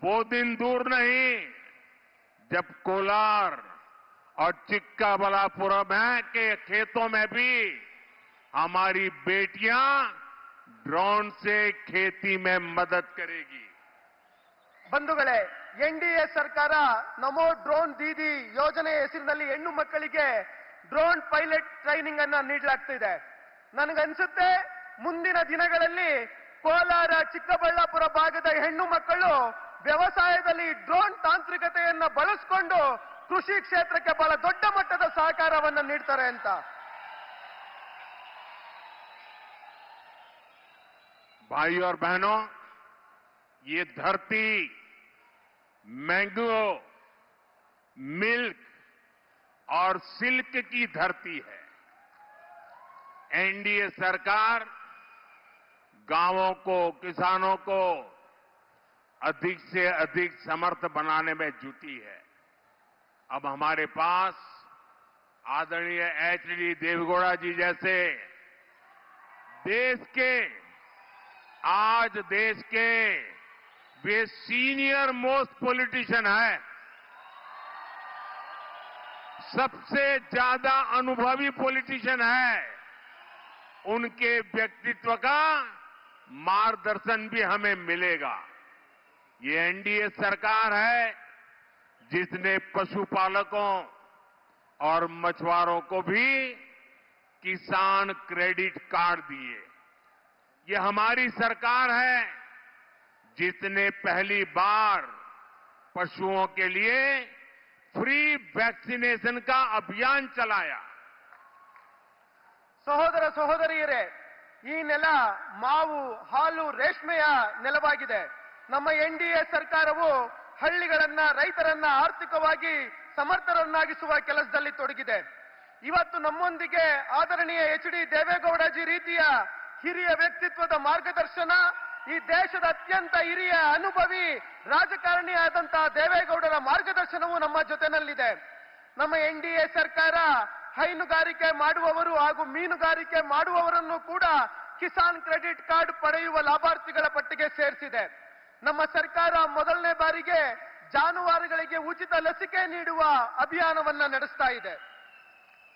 Speaker 3: वो दिन दूर नहीं जब कोलार और चिक्काबलापुरम के खेतों में भी हमारी बेटियां ड्रोन से खेती में मदद करेगी.
Speaker 4: ಬಂಧುಗಳೇ, ಎನ್ಡಿಎ ಸರ್ಕಾರ ನಮೋ ಡ್ರೋನ್ ದೀದಿ ಯೋಜನೆ ಹೆಸರಿನಲ್ಲಿ ಹೆಣ್ಣು ಮಕ್ಕಳಿಗೆ ಡ್ರೋನ್ ಪೈಲಟ್ ಟ್ರೈನಿಂಗ್ ಅನ್ನ ನೀಡಲಾಗ್ತಿದೆ. ನನಗನ್ಸುತ್ತೆ ಮುಂದಿನ ದಿನಗಳಲ್ಲಿ ಕೋಲಾರ, ಚಿಕ್ಕಬಳ್ಳಾಪುರ ಭಾಗದ ಹೆಣ್ಣು ಮಕ್ಕಳು ವ್ಯವಸಾಯದಲ್ಲಿ ಡ್ರೋನ್ ತಾಂತ್ರಿಕತೆಯನ್ನ ಬಳಸಿಕೊಂಡು ಕೃಷಿ ಕ್ಷೇತ್ರಕ್ಕೆ ಬಹಳ ದೊಡ್ಡ ಮಟ್ಟದ ಸಹಕಾರವನ್ನ ನೀಡ್ತಾರೆ ಅಂತ.
Speaker 3: भाई और बहनों, ये धरती मैंगो, मिल्क और सिल्क की धरती है. एनडीए सरकार गांवों को, किसानों को अधिक से अधिक समर्थ बनाने में जुटी है. अब हमारे पास आदरणीय एचडी देवेगौड़ा जी जैसे आज देश के वे सीनियर मोस्ट पॉलिटिशियन है, सबसे ज्यादा अनुभवी पॉलिटिशियन है. उनके व्यक्तित्व का मार्गदर्शन भी हमें मिलेगा. ये एनडीए सरकार है जिसने पशुपालकों और मछुआरों को भी किसान क्रेडिट कार्ड दिए. ये हमारी सरकार है जिसने पहली बार पशुओं के लिए फ्री वैक्सीनेशन का अभियान चलाया।
Speaker 4: ಸಹೋದರ ಸಹೋದರಿಯರೇ, ಈ ನೆಲ ಮಾವು, ಹಾಲು, ರೇಷ್ಮೆಯ ನೆಲವಾಗಿದೆ. ನಮ್ಮ ಎನ್ಡಿಎ ಸರ್ಕಾರವು ಹಳ್ಳಿಗಳನ್ನ, ರೈತರನ್ನ ಆರ್ಥಿಕವಾಗಿ ಸಮರ್ಥರನ್ನಾಗಿಸುವ ಕೆಲಸದಲ್ಲಿ ತೊಡಗಿದೆ. ಇವತ್ತು ನಮ್ಮೊಂದಿಗೆ ಆದರಣೀಯ ಎಚ್.ಡಿ. ದೇವೇಗೌಡಜಿ ರೀತಿಯ ಹಿರಿಯ ವ್ಯಕ್ತಿತ್ವದ ಮಾರ್ಗದರ್ಶನ, ಈ ದೇಶದ ಅತ್ಯಂತ ಹಿರಿಯ ಅನುಭವಿ ರಾಜಕಾರಣಿಯಾದಂತಹ ದೇವೇಗೌಡರ ಮಾರ್ಗದರ್ಶನವು ನಮ್ಮ ಜೊತೆನಲ್ಲಿದೆ. ನಮ್ಮ ಎನ್ಡಿಎ ಸರ್ಕಾರ ಹೈನುಗಾರಿಕೆ ಮಾಡುವವರು ಹಾಗೂ ಮೀನುಗಾರಿಕೆ ಮಾಡುವವರನ್ನು ಕೂಡ ಕಿಸಾನ್ ಕ್ರೆಡಿಟ್ ಕಾರ್ಡ್ ಪಡೆಯುವ ಲಾಭಾರ್ಥಿಗಳ ಪಟ್ಟಿಗೆ ಸೇರಿಸಿದೆ. ನಮ್ಮ ಸರ್ಕಾರ ಮೊದಲನೇ ಬಾರಿಗೆ ಜಾನುವಾರುಗಳಿಗೆ ಉಚಿತ ಲಸಿಕೆ ನೀಡುವ ಅಭಿಯಾನವನ್ನ ನಡೆಸ್ತಾ ಇದೆ.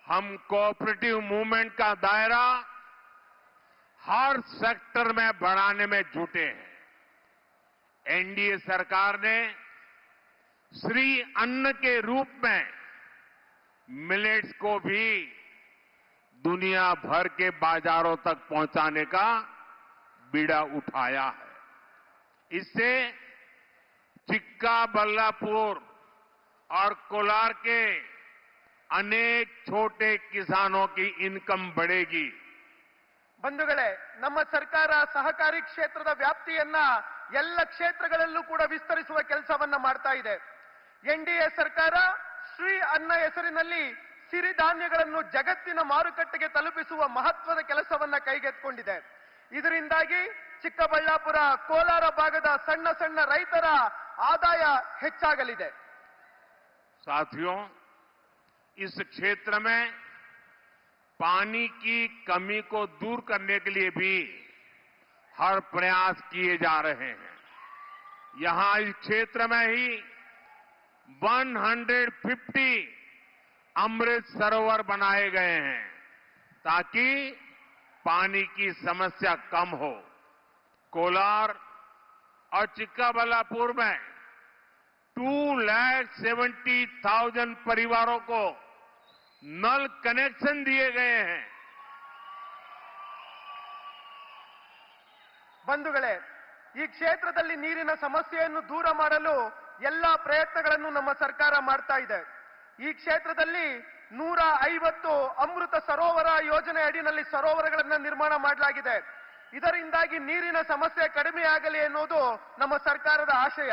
Speaker 3: हम कोऑपरेटिव मूवमेंट का दायरा हर सेक्टर में बढ़ाने में जुटे हैं। एनडीए सरकार ने श्री अन्न के रूप में मिलेट्स को भी दुनिया भर के बाजारों तक पहुंचाने का बीड़ा उठाया है। इससे चिक्का बल्लापुर और कोलार के अनेक छोटे किसानों की इनकम बढ़ेगी।
Speaker 4: ಬಂಧುಗಳೇ, ನಮ್ಮ ಸರ್ಕಾರ ಸಹಕಾರಿ ಕ್ಷೇತ್ರದ ವ್ಯಾಪ್ತಿಯನ್ನ ಎಲ್ಲ ಕ್ಷೇತ್ರಗಳಲ್ಲೂ ಕೂಡ ವಿಸ್ತರಿಸುವ ಕೆಲಸವನ್ನ ಮಾಡ್ತಾ ಇದೆ. ಎನ್ಡಿಎ ಸರ್ಕಾರ ಶ್ರೀ ಅನ್ನ ಹೆಸರಿನಲ್ಲಿ ಸಿರಿಧಾನ್ಯಗಳನ್ನು ಜಗತ್ತಿನ ಮಾರುಕಟ್ಟೆಗೆ ತಲುಪಿಸುವ ಮಹತ್ವದ ಕೆಲಸವನ್ನ ಕೈಗೆತ್ತಿಕೊಂಡಿದೆ. ಇದರಿಂದಾಗಿ ಚಿಕ್ಕಬಳ್ಳಾಪುರ, ಕೋಲಾರ ಭಾಗದ ಸಣ್ಣ ಸಣ್ಣ ರೈತರ ಆದಾಯ ಹೆಚ್ಚಾಗಲಿದೆ.
Speaker 3: साथियों, इस क्षेत्र में पानी की कमी को दूर करने के लिए भी हर प्रयास किए जा रहे हैं। यहां इस क्षेत्र में ही 150 अमृत सरोवर बनाए गए हैं ताकि पानी की समस्या कम हो। कोलार और चिक्काबल्लापुर में 2,70,000 परिवारों को नल कनेक्शन दिए गए हैं।
Speaker 4: ಬಂಧುಗಳೇ, ಈ ಕ್ಷೇತ್ರದಲ್ಲಿ ನೀರಿನ ಸಮಸ್ಯೆಯನ್ನು ದೂರ ಮಾಡಲು ಎಲ್ಲಾ ಪ್ರಯತ್ನಗಳನ್ನು ನಮ್ಮ ಸರ್ಕಾರ ಮಾಡ್ತಾ ಇದೆ. ಈ ಕ್ಷೇತ್ರದಲ್ಲಿ 150 ಅಮೃತ ಸರೋವರ ಯೋಜನೆ ಅಡಿಯಲ್ಲಿ ಸರೋವರಗಳನ್ನು ನಿರ್ಮಾಣ ಮಾಡಲಾಗಿದೆ. ಇದರಿಂದಾಗಿ ನೀರಿನ ಸಮಸ್ಯೆ ಕಡಿಮೆಯಾಗಲಿ ಎನ್ನುವುದು ನಮ್ಮ ಸರ್ಕಾರದ ಆಶಯ.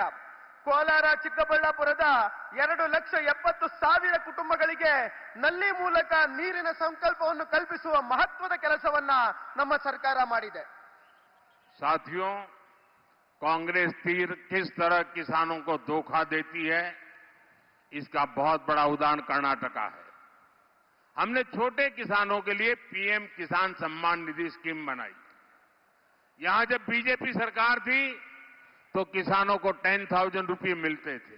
Speaker 4: ಕೋಲಾರ, ಚಿಕ್ಕಬಳ್ಳಾಪುರದ 2,70,000 ಕುಟುಂಬಗಳಿಗೆ ನಲ್ಲಿ ಮೂಲಕ ನೀರಿನ ಸಂಕಲ್ಪವನ್ನು ಕಲ್ಪಿಸುವ ಮಹತ್ವದ ಕೆಲಸವನ್ನ ನಮ್ಮ ಸರ್ಕಾರ ಮಾಡಿದೆ.
Speaker 3: साथियों, कांग्रेस किस तरह किसानों को धोखा देती है, इसका बहुत बड़ा उदाहरण कर्नाटका है। हमने छोटे किसानों के लिए पीएम किसान सम्मान निधि स्कीम बनाई। यहां जब बीजेपी सरकार थी तो किसानों को 10,000 रुपये मिलते थे।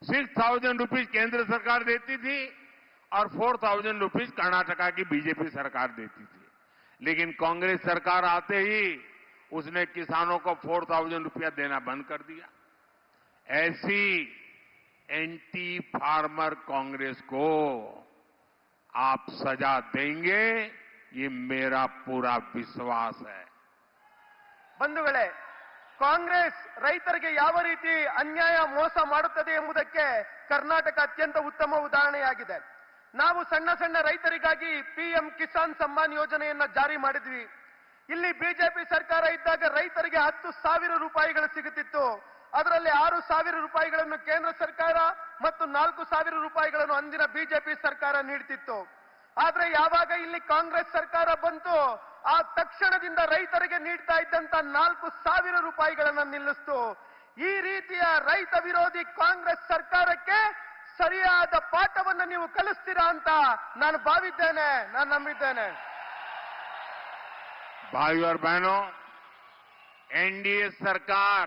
Speaker 3: 6,000 रुपीज केंद्र सरकार देती थी और 4,000 रुपीज कर्नाटका की बीजेपी सरकार देती थी। लेकिन कांग्रेस सरकार आते ही उसने किसानों को 4,000 रुपया देना बंद कर दिया। ऐसी एंटी फार्मर कांग्रेस को आप सजा देंगे, ये मेरा पूरा विश्वास है।
Speaker 4: ಬಂಧುಗಳೇ, ಕಾಂಗ್ರೆಸ್ ರೈತರಿಗೆ ಯಾವ ರೀತಿ ಅನ್ಯಾಯ ಮೋಸ ಮಾಡುತ್ತದೆ ಎಂಬುದಕ್ಕೆ ಕರ್ನಾಟಕ ಅತ್ಯಂತ ಉತ್ತಮ ಉದಾಹರಣೆಯಾಗಿದೆ. ನಾವು ಸಣ್ಣ ಸಣ್ಣ ರೈತರಿಗಾಗಿ ಪಿಎಂ ಕಿಸಾನ್ ಸಮ್ಮಾನ್ ಯೋಜನೆಯನ್ನ ಜಾರಿ ಮಾಡಿದ್ವಿ. ಇಲ್ಲಿ ಬಿಜೆಪಿ ಸರ್ಕಾರ ಇದ್ದಾಗ ರೈತರಿಗೆ 10,000 ರೂಪಾಯಿಗಳು ಸಿಗುತ್ತಿತ್ತು. ಅದರಲ್ಲಿ 6,000 ರೂಪಾಯಿಗಳನ್ನು ಕೇಂದ್ರ ಸರ್ಕಾರ ಮತ್ತು 4,000 ರೂಪಾಯಿಗಳನ್ನು ಅಂದಿನ ಬಿಜೆಪಿ ಸರ್ಕಾರ ನೀಡುತ್ತಿತ್ತು. ಆದ್ರೆ ಯಾವಾಗ ಇಲ್ಲಿ ಕಾಂಗ್ರೆಸ್ ಸರ್ಕಾರ ಬಂತು, ಆ ತಕ್ಷಣದಿಂದ ರೈತರಿಗೆ ನೀಡ್ತಾ ಇದ್ದಂತ 4,000 ರೂಪಾಯಿಗಳನ್ನ ನಿಲ್ಲಿಸ್ತು. ಈ ರೀತಿಯ ರೈತ ವಿರೋಧಿ ಕಾಂಗ್ರೆಸ್ ಸರ್ಕಾರಕ್ಕೆ ಸರಿಯಾದ ಪಾಠವನ್ನು ನೀವು ಕಲಿಸ್ತೀರಾ ಅಂತ ನಾನು ಭಾವಿದ್ದೇನೆ, ನಾನು ನಂಬಿದ್ದೇನೆ.
Speaker 3: भाइयों और बहनों, एनडीए सरकार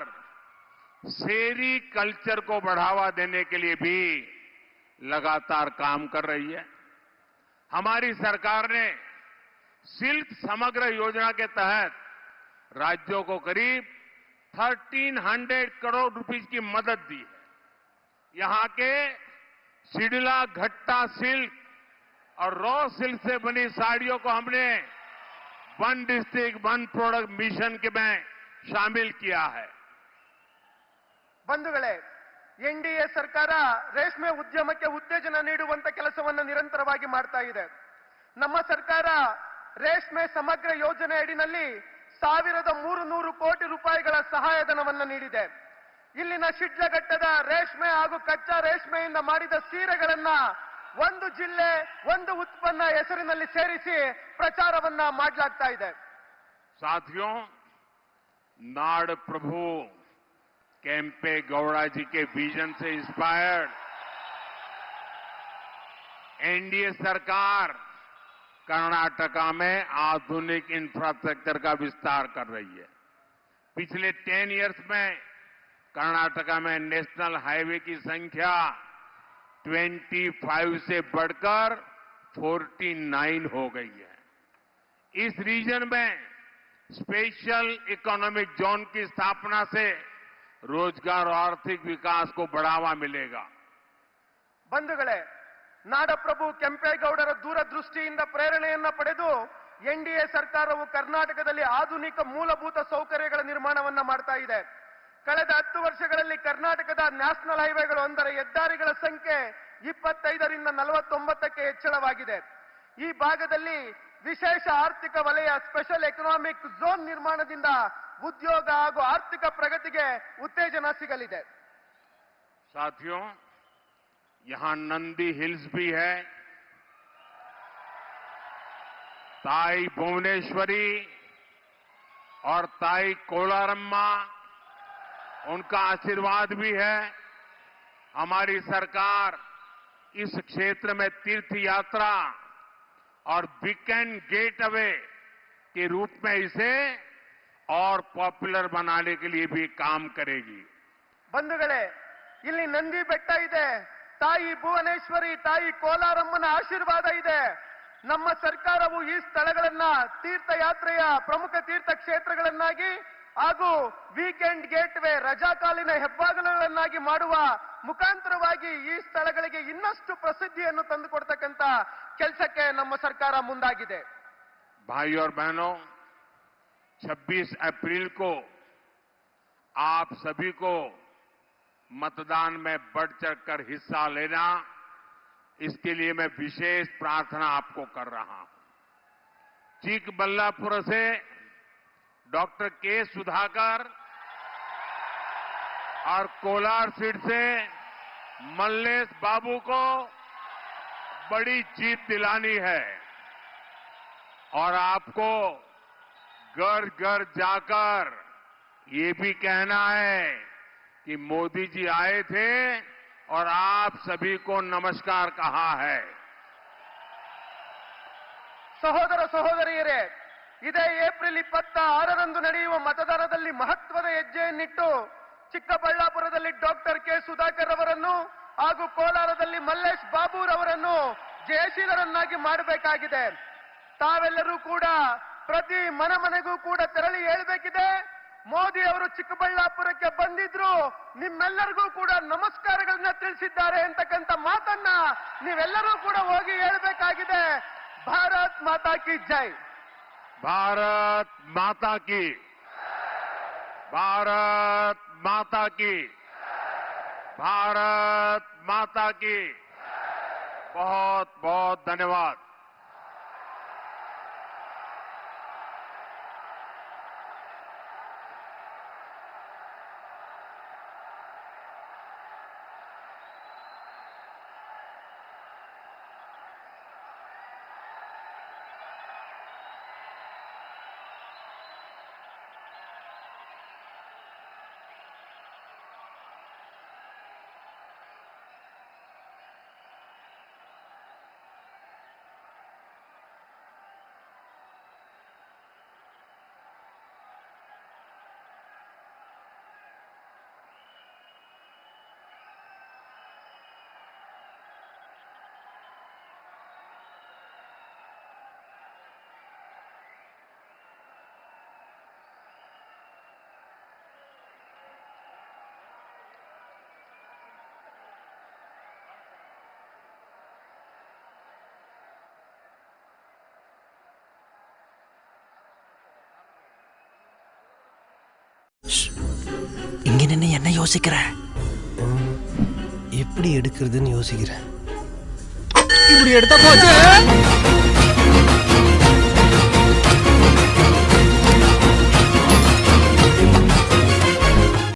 Speaker 3: सेरी कल्चर को बढ़ावा देने के लिए भी लगातार काम कर रही है। हमारी सरकार ने सिल्क समग्र योजना के तहत राज्यों को करीब 1,300 करोड़ रुपीस की मदद दी है। यहां के सिडला घट्टा सिल्क और रॉ सिल्क से बनी साड़ियों को हमने one district one product mission के में शामिल किया है।
Speaker 4: ಬಂಧುಗಳೇ, ಎನ್ಡಿಎ ಸರ್ಕಾರ ರೇಷ್ಮೆ ಉದ್ಯಮಕ್ಕೆ ಉತ್ತೇಜನ ನೀಡುವಂತ ಕೆಲಸವನ್ನು ನಿರಂತರವಾಗಿ ಮಾಡ್ತಾ ಇದೆ. ನಮ್ಮ ಸರ್ಕಾರ ರೇಷ್ಮೆ ಸಮಗ್ರ ಯೋಜನೆ ಅಡಿನಲ್ಲಿ 1300 ಕೋಟಿ ರೂಪಾಯಿಗಳ ಸಹಾಯಧನವನ್ನು ನೀಡಿದೆ. ಇಲ್ಲಿನ ಶಿಡ್ಲಘಟ್ಟದ ರೇಷ್ಮೆ ಹಾಗೂ ಕಚ್ಚಾ ರೇಷ್ಮೆಯಿಂದ ಮಾಡಿದ ಸೀರೆಗಳನ್ನ ಒಂದು ಜಿಲ್ಲೆ ಒಂದು ಉತ್ಪನ್ನ ಹೆಸರಿನಲ್ಲಿ ಸೇರಿಸಿ ಪ್ರಚಾರವನ್ನ ಮಾಡಲಾಗ್ತಾ ಇದೆ.
Speaker 3: साथियों, नाड़ प्रभु केम्पे गौड़ा जी के विजन से इंस्पायर्ड एनडीए सरकार कर्नाटका में आधुनिक इंफ्रास्ट्रक्चर का विस्तार कर रही है. पिछले 10 इयर्स में कर्नाटका में नेशनल हाईवे की संख्या 25 से बढ़कर 49 हो गई है. इस रीजन में स्पेशल इकोनॉमिक जोन की स्थापना से रोजगार और आर्थिक विकास को बढ़ावा मिलेगा.
Speaker 4: ಬಂಧುಗಳೇ, ನಾಡಪ್ರಭು ಕೆಂಪೇಗೌಡರ ದೂರದೃಷ್ಟಿಯಿಂದ ಪ್ರೇರಣೆಯನ್ನ ಪಡೆದು ಎನ್ಡಿಎ ಸರ್ಕಾರವು ಕರ್ನಾಟಕದಲ್ಲಿ ಆಧುನಿಕ ಮೂಲಭೂತ ಸೌಕರ್ಯಗಳ ನಿರ್ಮಾಣವನ್ನ ಮಾಡ್ತಾ ಇದೆ. ಕಳೆದ 10 ವರ್ಷಗಳಲ್ಲಿ ಕರ್ನಾಟಕದ ನ್ಯಾಷನಲ್ ಹೈವೇಗಳು ಅಂದರೆ ಹೆದ್ದಾರಿಗಳ ಸಂಖ್ಯೆ 25ರಿಂದ 49ಕ್ಕೆ ಹೆಚ್ಚಳವಾಗಿದೆ. ಈ ಭಾಗದಲ್ಲಿ ವಿಶೇಷ ಆರ್ಥಿಕ ವಲಯ ಸ್ಪೆಷಲ್ ಎಕನಾಮಿಕ್ ಝೋನ್ ನಿರ್ಮಾಣದಿಂದ ಉದ್ಯೋಗ ಹಾಗೂ ಆರ್ಥಿಕ ಪ್ರಗತಿಗೆ ಉತ್ತೇಜನ ಸಿಗಲಿದೆ.
Speaker 3: साथियों, यहां नंदी हिल्स भी है. ताई भुवनेश्वरी और ताई कोलारम्मा, उनका आशीर्वाद भी है. हमारी सरकार इस क्षेत्र में तीर्थ यात्रा और वीकेंड गेट अवे के रूप में इसे और पॉपुलर बनाने के लिए भी काम करेगी.
Speaker 4: ಬಂಧುಗಳೇ, ಇಲ್ಲಿ ನಂದಿ ಬೆಟ್ಟ ಇದೆ, ತಾಯಿ ಭುವನೇಶ್ವರಿ, ತಾಯಿ ಕೋಲಾರಮ್ಮನ ಆಶೀರ್ವಾದ ಇದೆ. ನಮ್ಮ ಸರ್ಕಾರವು ಈ ಸ್ಥಳಗಳನ್ನ ತೀರ್ಥಯಾತ್ರೆಯ ಪ್ರಮುಖ ತೀರ್ಥ ಕ್ಷೇತ್ರಗಳನ್ನಾಗಿ ಹಾಗೂ ವೀಕೆಂಡ್ ಗೇಟ್ವೇ ರಜಾಕಾಲಿನ ಹೆಬ್ಬಾಗಿಲುಗಳನ್ನಾಗಿ ಮಾಡುವ ಮುಖಾಂತರವಾಗಿ ಈ ಸ್ಥಳಗಳಿಗೆ ಇನ್ನಷ್ಟು ಪ್ರಸಿದ್ಧಿಯನ್ನು ತಂದುಕೊಡ್ತಕ್ಕಂತ ಕೆಲಸಕ್ಕೆ ನಮ್ಮ ಸರ್ಕಾರ ಮುಂದಾಗಿದೆ.
Speaker 3: भाई और बहनों, 26 अप्रैल को आप सभी को मतदान में बढ़ चढ़कर हिस्सा लेना, इसके लिए मैं विशेष प्रार्थना आपको कर रहा हूं. चिकबल्लापुर से डॉक्टर के सुधाकर और कोलार सीट से मल्लेश बाबू को बड़ी जीत दिलानी है और आपको घर घर जाकर ये भी कहना है कि मोदी जी आए थे और आप सभी को नमस्कार कहा है.
Speaker 4: ಸಹೋದರ ಸಹೋದರಿಯರೇ, ಇದೇ ಏಪ್ರಿಲ್ 26ರಂದು ನಡೆಯುವ ಮತದಾನದಲ್ಲಿ ಮಹತ್ವದ ಹೆಜ್ಜೆಯನ್ನಿಟ್ಟು ಚಿಕ್ಕಬಳ್ಳಾಪುರದಲ್ಲಿ ಡಾಕ್ಟರ್ ಕೆ ಸುಧಾಕರ್ ಅವರನ್ನು ಹಾಗೂ ಕೋಲಾರದಲ್ಲಿ ಮಲ್ಲೇಶ್ ಬಾಬೂರವರನ್ನು ಜಯಶೀಲರನ್ನಾಗಿ ಮಾಡಬೇಕಾಗಿದೆ. ತಾವೆಲ್ಲರೂ ಕೂಡ ಪ್ರತಿ ಮನೆಗೂ ಕೂಡ ತೆರಳಿ ಹೇಳಬೇಕಿದೆ, ಮೋದಿ ಅವರು ಚಿಕ್ಕಬಳ್ಳಾಪುರಕ್ಕೆ ಬಂದಿದ್ರು, ನಿಮ್ಮೆಲ್ಲರಿಗೂ ಕೂಡ ನಮಸ್ಕಾರಗಳನ್ನ ತಿಳಿಸಿದ್ದಾರೆ ಅಂತಕ್ಕಂಥ ಮಾತನ್ನ ನೀವೆಲ್ಲರೂ ಕೂಡ ಹೋಗಿ ಹೇಳಬೇಕಾಗಿದೆ. ಭಾರತ್ ಮಾತಾ ಕಿ ಜೈ.
Speaker 3: भारत माता की, भारत माता की, भारत माता की. बहुत बहुत धन्यवाद.
Speaker 5: இங்க நின்னு என்ன யோசிக்கிற? எப்படி எடுக்கிறதுன்னு யோசிக்கிறேன். இப்படி எடுத்தா போச்சு.